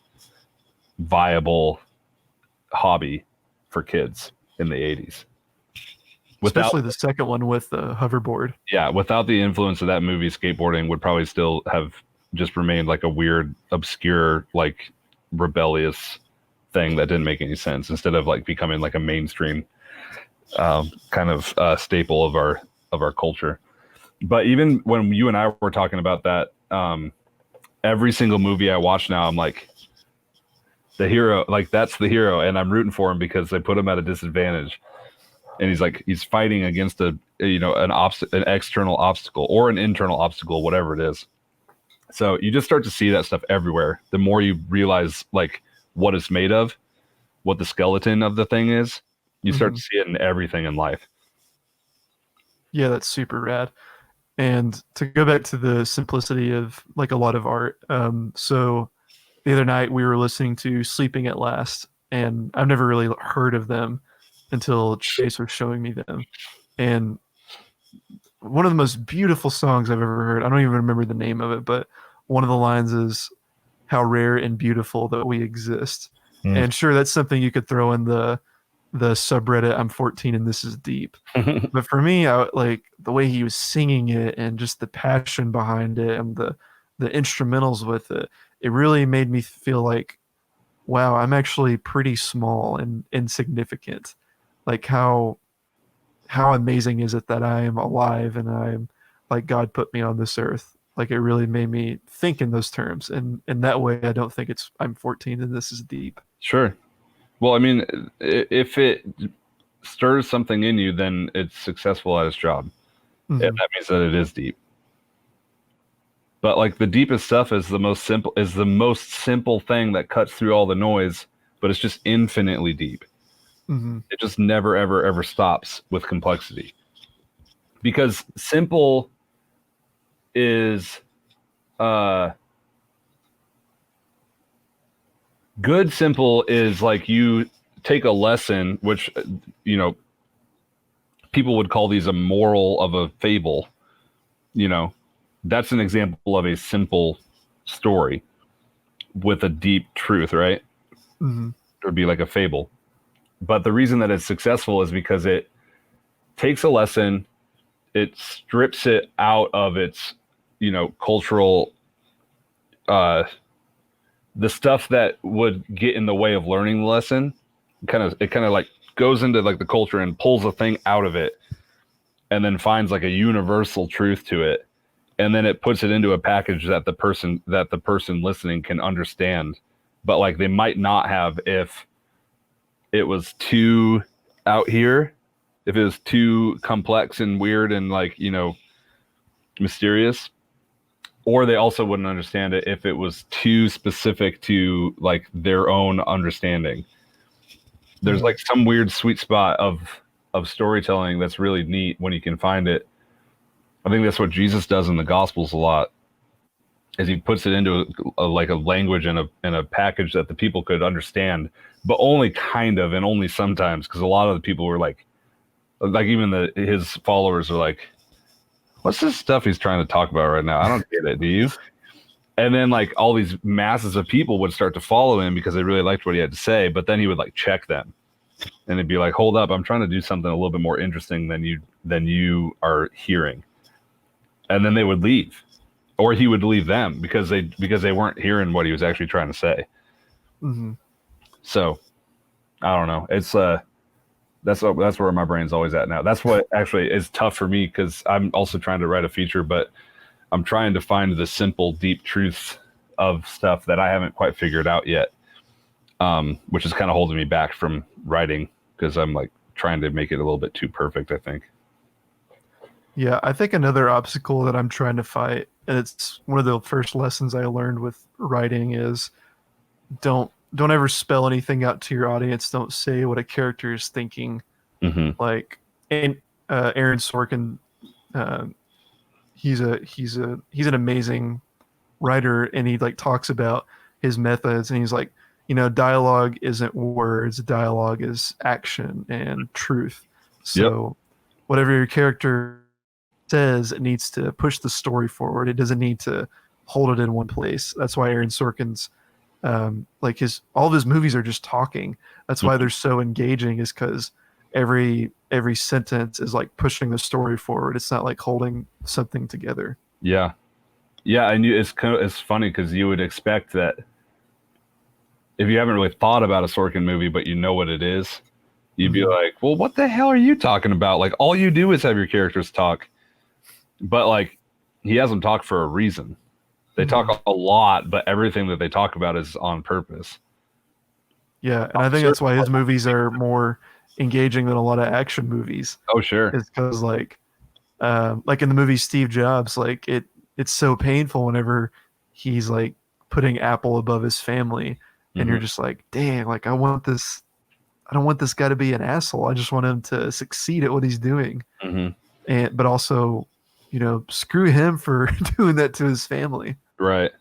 viable hobby for kids in the 80s. Especially the second one with the hoverboard. Yeah, without the influence of that movie, skateboarding would probably still have just remained like a weird, obscure, like rebellious thing that didn't make any sense, instead of like becoming like a mainstream kind of staple of our culture. But even when you and I were talking about that, every single movie I watch now, I'm like, the hero, like, that's the hero, and I'm rooting for him because they put him at a disadvantage. And he's fighting against an external obstacle or an internal obstacle, whatever it is. So you just start to see that stuff everywhere. The more you realize like what it's made of, what the skeleton of the thing is, you start to see it in everything in life. Yeah, that's super rad. And to go back to the simplicity of like a lot of art, so the other night we were listening to Sleeping at Last, and I've never really heard of them until Chase was showing me them. And one of the most beautiful songs I've ever heard, I don't even remember the name of it, but one of the lines is, how rare and beautiful that we exist. And sure, that's something you could throw in the subreddit, I'm 14 and this is deep. But for me, like the way he was singing it and just the passion behind it and the instrumentals with it, it really made me feel like, wow, I'm actually pretty small and insignificant. Like, how amazing is it that I am alive and I'm like, God put me on this earth. Like, it really made me think in those terms, and in that way I don't think I'm 14 and this is deep. Sure. Well, I mean, if it stirs something in you, then it's successful at its job. And that means that it is deep. But like, the deepest stuff is the most simple thing that cuts through all the noise, but it's just infinitely deep. It just never, ever, ever stops with complexity. Because simple is good. Simple is like, you take a lesson, which, people would call these a moral of a fable. That's an example of a simple story with a deep truth, right? It would be like a fable. But the reason that it's successful is because it takes a lesson, it strips it out of its, cultural, the stuff that would get in the way of learning the lesson. It kind of like goes into like the culture and pulls a thing out of it, and then finds like a universal truth to it, and then it puts it into a package that the person listening can understand, but like they might not have if it was too out here, if it was too complex and weird and like, mysterious, or they also wouldn't understand it if it was too specific to like their own understanding. There's like some weird sweet spot of storytelling that's really neat when you can find it. I think that's what Jesus does in the Gospels a lot, is he puts it into a language and a package that the people could understand, but only kind of and only sometimes, because a lot of the people were like even his followers are like, what's this stuff he's trying to talk about right now? I don't get it. Do you? And then like all these masses of people would start to follow him because they really liked what he had to say, but then he would like check them and it'd be like, hold up, I'm trying to do something a little bit more interesting than you are hearing. And then they would leave, or he would leave them because they weren't hearing what he was actually trying to say. Mm-hmm. So I don't know. It's that's where my brain's always at now. That's what actually is tough for me, because I'm also trying to write a feature, but I'm trying to find the simple, deep truths of stuff that I haven't quite figured out yet, which is kind of holding me back from writing, because I'm like trying to make it a little bit too perfect, I think. Yeah, I think another obstacle that I'm trying to fight, and it's one of the first lessons I learned with writing, is don't ever spell anything out to your audience. Don't say what a character is thinking. Mm-hmm. Like, and Aaron Sorkin, he's an amazing writer, and he like talks about his methods, and he's like, dialogue isn't words, dialogue is action and truth. So whatever your character says, it needs to push the story forward. It doesn't need to hold it in one place. That's why Aaron Sorkin's all of his movies are just talking. That's why they're so engaging, is because every sentence is like pushing the story forward. It's not like holding something together. Yeah, and it's funny because you would expect that if you haven't really thought about a Sorkin movie, but you know what it is, you'd be like, well, what the hell are you talking about? Like, all you do is have your characters talk. But like, he has them talk for a reason. They talk a lot, but everything that they talk about is on purpose. Yeah, and I think that's why his movies are more engaging than a lot of action movies. Oh, sure. It's because like in the movie Steve Jobs, like it's so painful whenever he's like putting Apple above his family, and you're just like, dang, like I don't want this guy to be an asshole. I just want him to succeed at what he's doing. But also, screw him for doing that to his family. Right.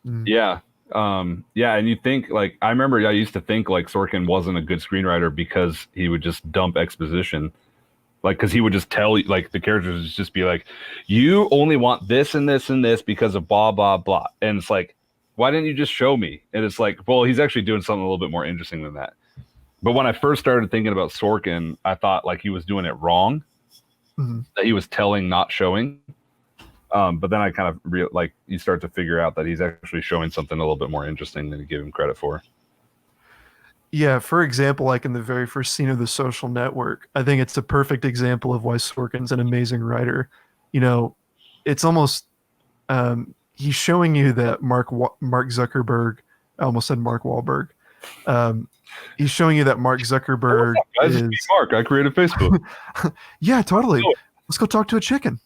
Yeah. And you think like, I remember I used to think like Sorkin wasn't a good screenwriter because he would just dump exposition. Like, because he would just tell, like, the characters would just be like, you only want this and this and this because of blah, blah, blah. And it's like, why didn't you just show me? And it's like, well, he's actually doing something a little bit more interesting than that. But when I first started thinking about Sorkin, I thought like he was doing it wrong, that he was telling, not showing. But then I kind of you start to figure out that he's actually showing something a little bit more interesting than you give him credit for. Yeah, for example, like in the very first scene of The Social Network, I think it's a perfect example of why Sorkin's an amazing writer. It's almost he's showing you that Mark Zuckerberg, I almost said Mark Wahlberg. He's showing you that Mark Zuckerberg guys, it's me, Mark. I created Facebook. Yeah, totally. Let's go talk to a chicken.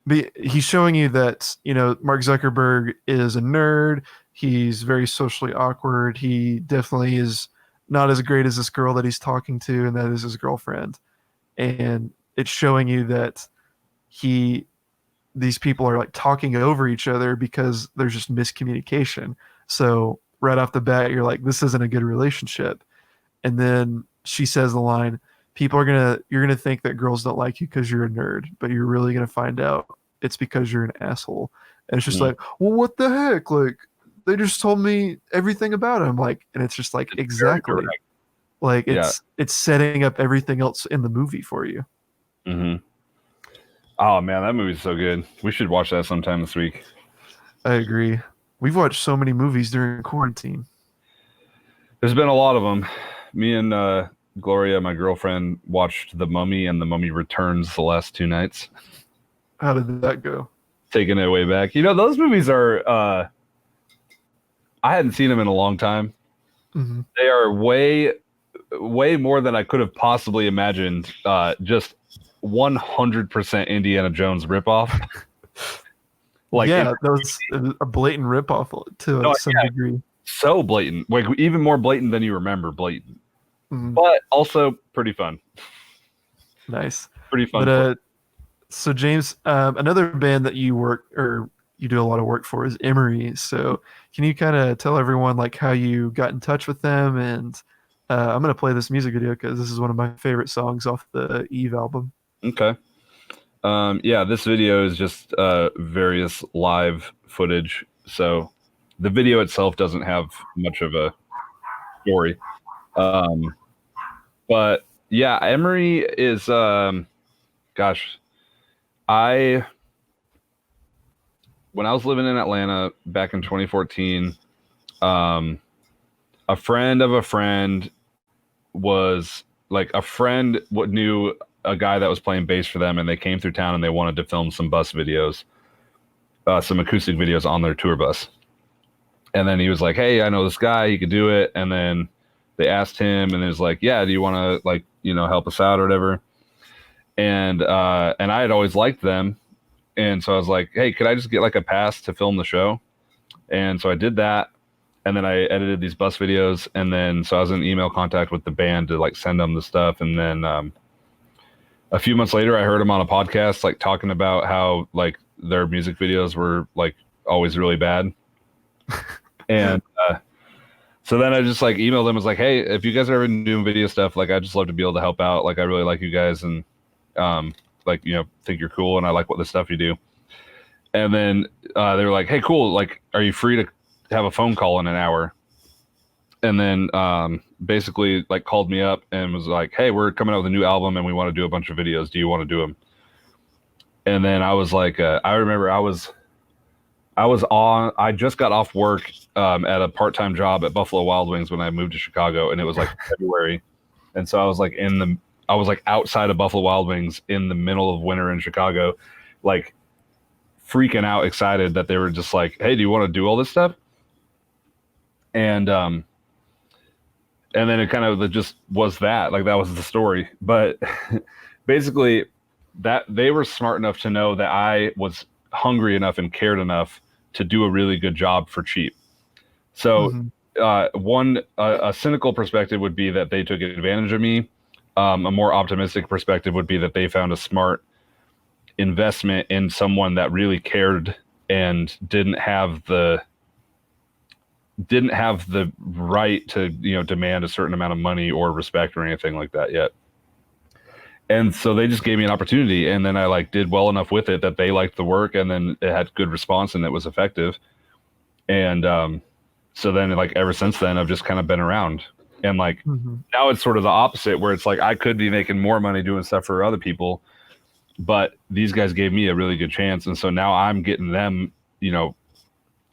But he's showing you that, Mark Zuckerberg is a nerd. He's very socially awkward. He definitely is not as great as this girl that he's talking to, and that is his girlfriend. And it's showing you that these people are like talking over each other because there's just miscommunication. So right off the bat, you're like, this isn't a good relationship. And then she says the line, you're gonna think that girls don't like you because you're a nerd, but you're really gonna find out it's because you're an asshole. And it's just like, well, what the heck? Like, they just told me everything about him. Like, and it's just like, exactly. Like Yeah. it's setting up everything else in the movie for you. Mm-hmm. Oh man, that movie's so good. We should watch that sometime this week. I agree. We've watched so many movies during quarantine. There's been a lot of them. Me and Gloria, my girlfriend, watched The Mummy and The Mummy Returns the last 2 nights. How did that go? Taking it way back. Those movies are. I hadn't seen them in a long time. Mm-hmm. They are way more than I could have possibly imagined. Just 100% Indiana Jones ripoff. Yeah, that was a blatant ripoff to some degree. So blatant, like even more blatant than you remember blatant, but also pretty fun. Nice, pretty fun. But so James, another band that you work or you do a lot of work for is Emery. So can you kind of tell everyone like how you got in touch with them? And I'm gonna play this music video because this is one of my favorite songs off the Eve album. Okay. Yeah, this video is just various live footage. So the video itself doesn't have much of a story. But yeah, Emery is, gosh, when I was living in Atlanta back in 2014, a friend of a friend was like knew a guy that was playing bass for them, and they came through town and they wanted to film some bus videos, some acoustic videos on their tour bus. And then he was like, "Hey, I know this guy, he could do it." And then they asked him, and he was like, "Yeah, do you want to help us out or whatever?" And I had always liked them, and so I was like, "Hey, could I just get like a pass to film the show?" And so I did that, and then I edited these bus videos, and then so I was in email contact with the band to like send them the stuff, and then a few months later, I heard them on a podcast like talking about how like their music videos were like always really bad. And so then I just like emailed them, was like, "Hey, if you guys are ever doing video stuff, like I'd just love to be able to help out. Like I really like you guys, and think you're cool, and I like what the stuff you do." And then they were like, "Hey, cool. Like, are you free to have a phone call in an hour?" And then basically like called me up and was like, "Hey, we're coming out with a new album and we want to do a bunch of videos. Do you want to do them?" And then I was like, I remember I just got off work at a part-time job at Buffalo Wild Wings when I moved to Chicago, and it was like February. And so I was like outside of Buffalo Wild Wings in the middle of winter in Chicago, like freaking out, excited that they were just like, "Hey, do you want to do all this stuff?" And then it kind of just was that was the story. But basically that they were smart enough to know that I was hungry enough and cared enough to do a really good job for cheap. So a cynical perspective would be that they took advantage of me. A more optimistic perspective would be that they found a smart investment in someone that really cared and didn't have the right to demand a certain amount of money or respect or anything like that yet. And so they just gave me an opportunity, and then I like did well enough with it that they liked the work, and then it had good response and it was effective. And so then like ever since then I've just kind of been around, and like now it's sort of the opposite, where it's like I could be making more money doing stuff for other people, but these guys gave me a really good chance, and so now I'm getting them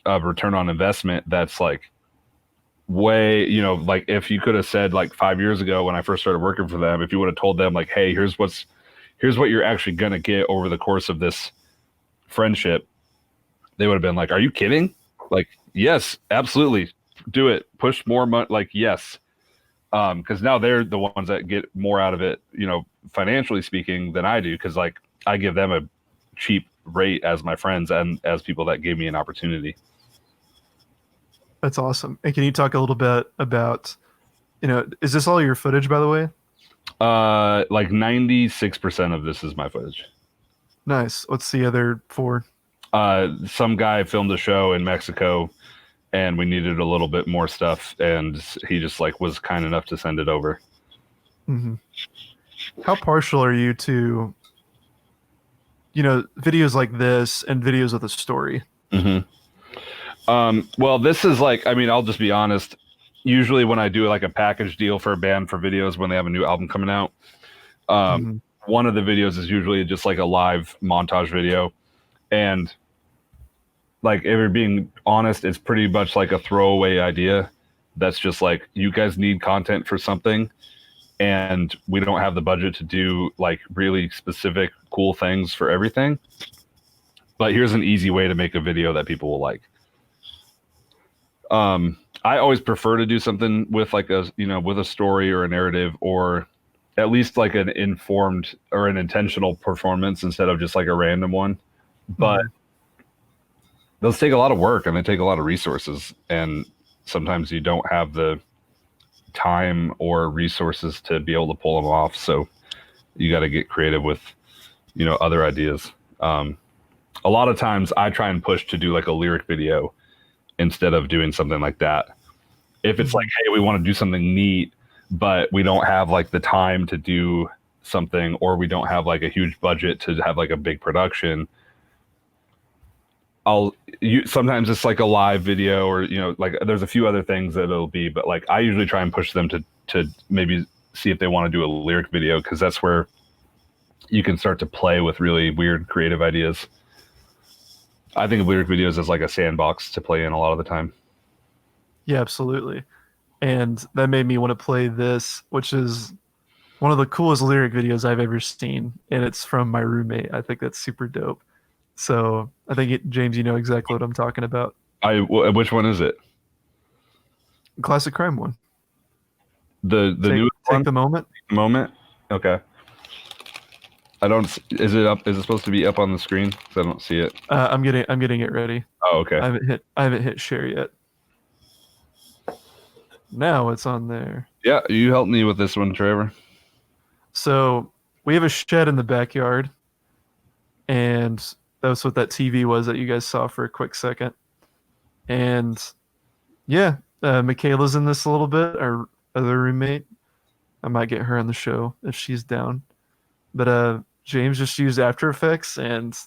a return on investment that's like way, like if you could have said like 5 years ago when I first started working for them, if you would have told them like, "Hey, here's what you're actually gonna get over the course of this friendship," they would have been like, "Are you kidding?" Like, "Yes, absolutely, do it, push more money." Like, yes, because now they're the ones that get more out of it, financially speaking, than I do, because like I give them a cheap rate as my friends and as people that gave me an opportunity. That's awesome. And can you talk a little bit about, is this all your footage, by the way? Like 96% of this is my footage. Nice. What's the other 4? Some guy filmed a show in Mexico, and we needed a little bit more stuff, and he just like was kind enough to send it over. How partial are you to, videos like this and videos with a story? Well, this is like, I mean, I'll just be honest. usually when I do like a package deal for a band for videos when they have a new album coming out, um, Mm-hmm. one of the videos is usually just like a live montage video. And like, if you're being honest, it's pretty much like a throwaway idea. That's just like, you guys need content for something, and we don't have the budget to do like really specific cool things for everything. But here's an easy way to make a video that people will like. I always prefer to do something with like a, with a story or a narrative, or at least like an informed or an intentional performance instead of just like a random one. But those take a lot of work and they take a lot of resources, and sometimes you don't have the time or resources to be able to pull them off. So you got to get creative with, other ideas. A lot of times I try and push to do like a lyric video instead of doing something like that. If it's like, hey, we want to do something neat, but we don't have like the time to do something, or we don't have like a huge budget to have like a big production, sometimes it's like a live video, or like there's a few other things that it'll be, but like I usually try and push them to maybe see if they want to do a lyric video, because that's where you can start to play with really weird creative ideas. I think of lyric videos as like a sandbox to play in a lot of the time. Yeah, absolutely. And that made me want to play this, which is one of the coolest lyric videos I've ever seen, and it's from my roommate. I think that's super dope. So I think James, you know exactly what I'm talking about. Which one is it? Classic crime one. The new Take the moment. Moment. Okay. I don't. Is it up? Is it supposed to be up on the screen? 'Cause I don't see it. I'm getting it ready. Oh, okay. I haven't hit share yet. Now it's on there. Yeah, you helped me with this one, Trevor. So we have a shed in the backyard, and that's what that TV was that you guys saw for a quick second. And yeah, Michaela's in this a little bit, our other roommate. I might get her on the show if she's down. But James just used After Effects, and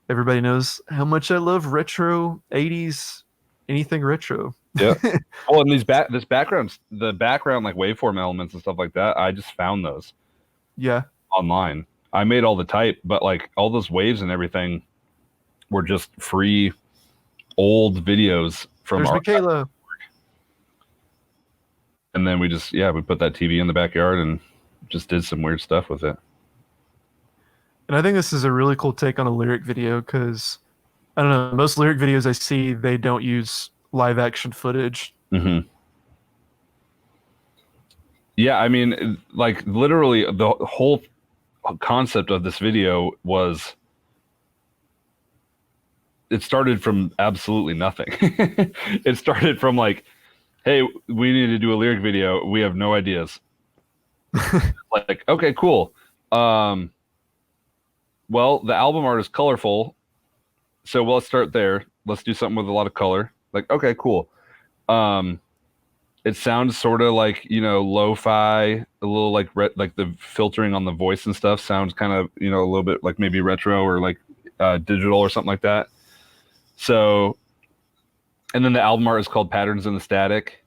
everybody knows how much I love retro 80s, anything retro. Yeah. Well, and the background like waveform elements and stuff like that, I just found those. Yeah. Online. I made all the type, but like all those waves and everything were just free old videos from There's Michaela. And then we put that TV in the backyard and just did some weird stuff with it. And I think this is a really cool take on a lyric video, because I don't know, most lyric videos I see, they don't use live action footage. Mm-hmm. Yeah, I mean, like literally the whole concept of this video was, it started from absolutely nothing. It started from like, hey, we need to do a lyric video. We have no ideas. Like, okay, cool. Well, the album art is colorful, so let's start there. Let's do something with a lot of color. Like, okay, cool. It sounds sort of like, lo-fi, a little like like the filtering on the voice and stuff sounds kind of, a little bit like maybe retro or like digital or something like that. So, and then the album art is called Patterns in the Static,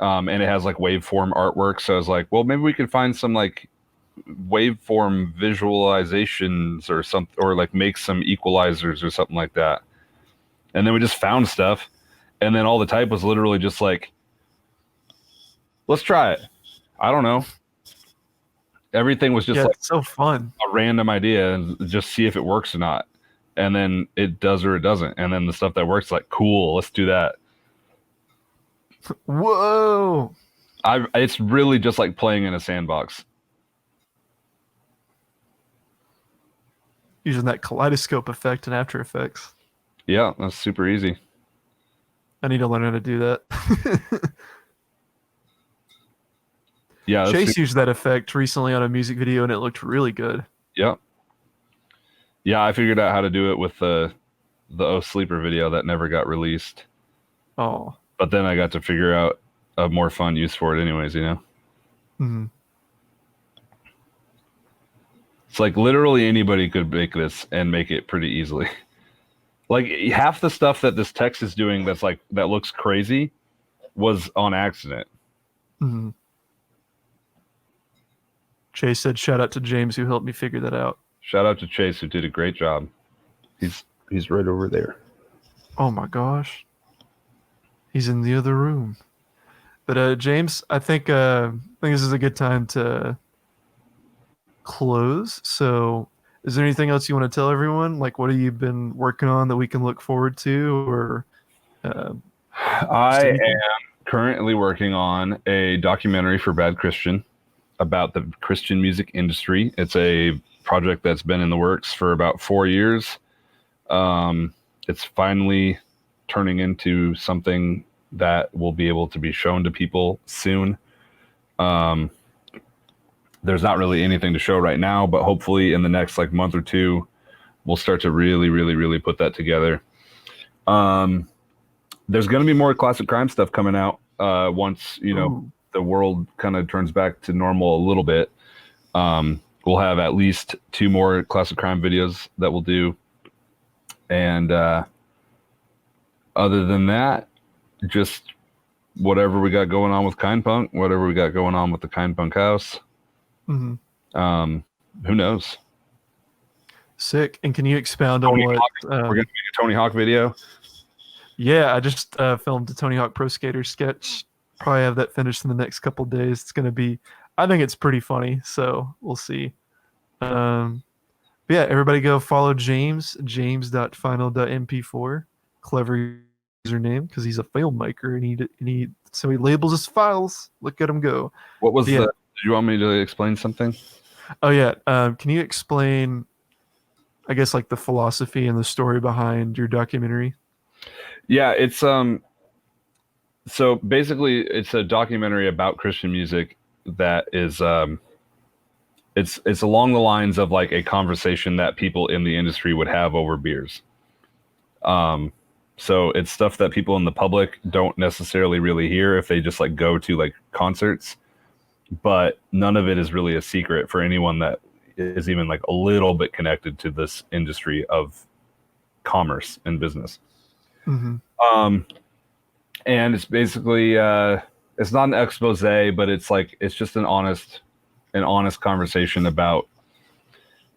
and it has like waveform artwork. So I was like, well, maybe we could find some like waveform visualizations or something, or like make some equalizers or something like that. And then we just found stuff, and then all the type was literally just like, let's try it. I don't know. Everything was just like so fun, a random idea, and just see if it works or not. And then it does or it doesn't. And then the stuff that works, like, cool, let's do that. Whoa. It's really just like playing in a sandbox. Using that kaleidoscope effect in After Effects. Yeah, that's super easy. I need to learn how to do that. Yeah, Chase used that effect recently on a music video, and it looked really good. Yeah. Yeah, I figured out how to do it with the Oh Sleeper video that never got released. Oh. But then I got to figure out a more fun use for it anyways, Mm-hmm. It's like literally anybody could make this and make it pretty easily. Like half the stuff that this text is doing that looks crazy was on accident. Mm-hmm. Chase said, "Shout out to James who helped me figure that out." Shout out to Chase who did a great job. He's right over there. Oh my gosh, he's in the other room. But James, I think this is a good time to close. So, is there anything else you want to tell everyone? Like, what have you been working on that we can look forward to, or I am currently working on a documentary for Bad Christian about the Christian music industry. It's a project that's been in the works for about 4 years. It's finally turning into something that will be able to be shown to people soon. There's not really anything to show right now, but hopefully in the next like month or two, we'll start to really put that together. There's going to be more classic crime stuff coming out once, the world kind of turns back to normal a little bit. We'll have at least 2 more classic crime videos that we'll do. And other than that, just whatever we got going on with Kind Punk, whatever we got going on with the Kind Punk house. Mm-hmm. Who knows? Sick. And can you expound on what we're gonna make a Tony Hawk video? Yeah, I just filmed a Tony Hawk Pro Skater sketch. Probably have that finished in the next couple of days. It's gonna be, I think it's pretty funny, so we'll see. But yeah, everybody go follow James, james.final.mp4. Clever username because he's a filmmaker and so he labels his files. Look at him go. What was did you want me to explain something? Oh yeah. Can you explain, I guess, like the philosophy and the story behind your documentary? Yeah, it's so basically it's a documentary about Christian music that is it's along the lines of like a conversation that people in the industry would have over beers. So it's stuff that people in the public don't necessarily really hear if they just like go to like concerts, but none of it is really a secret for anyone that is even like a little bit connected to this industry of commerce and business. Mm-hmm. And it's basically it's not an expose, but it's just an honest conversation about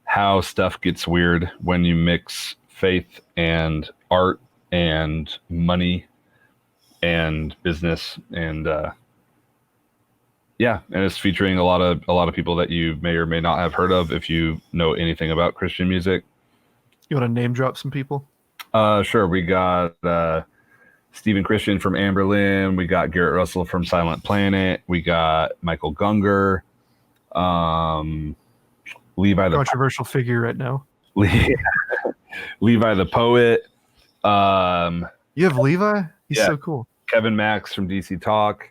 how stuff gets weird when you mix faith and art and money and business, and and it's featuring a lot of people that you may or may not have heard of if you know anything about Christian music. You want to name drop some people? Sure. We got Stephen Christian from Amberlin. We got Garrett Russell from Silent Planet. We got Michael Gunger. Levi, the controversial figure right now. Levi the Poet. You have Levi? He's so cool. Kevin Max from DC Talk.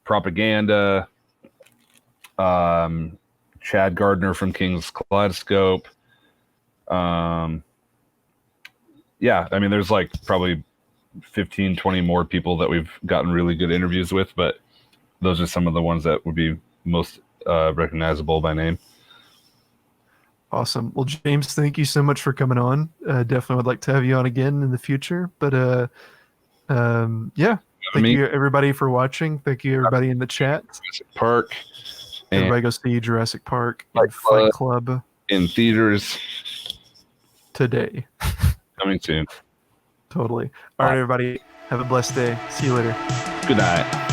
Propaganda. Chad Gardner from King's Kaleidoscope. Yeah, I mean, there's like probably 15, 20 more people that we've gotten really good interviews with, but those are some of the ones that would be most recognizable by name. Awesome. Well, James, thank you so much for coming on. Definitely would like to have you on again in the future. But yeah, thank you everybody for watching. Thank you everybody in the chat. Jurassic Park. Everybody go see Jurassic Park and Fight Club in theaters today. Coming soon. Totally. All right, everybody. Have a blessed day. See you later. Good night.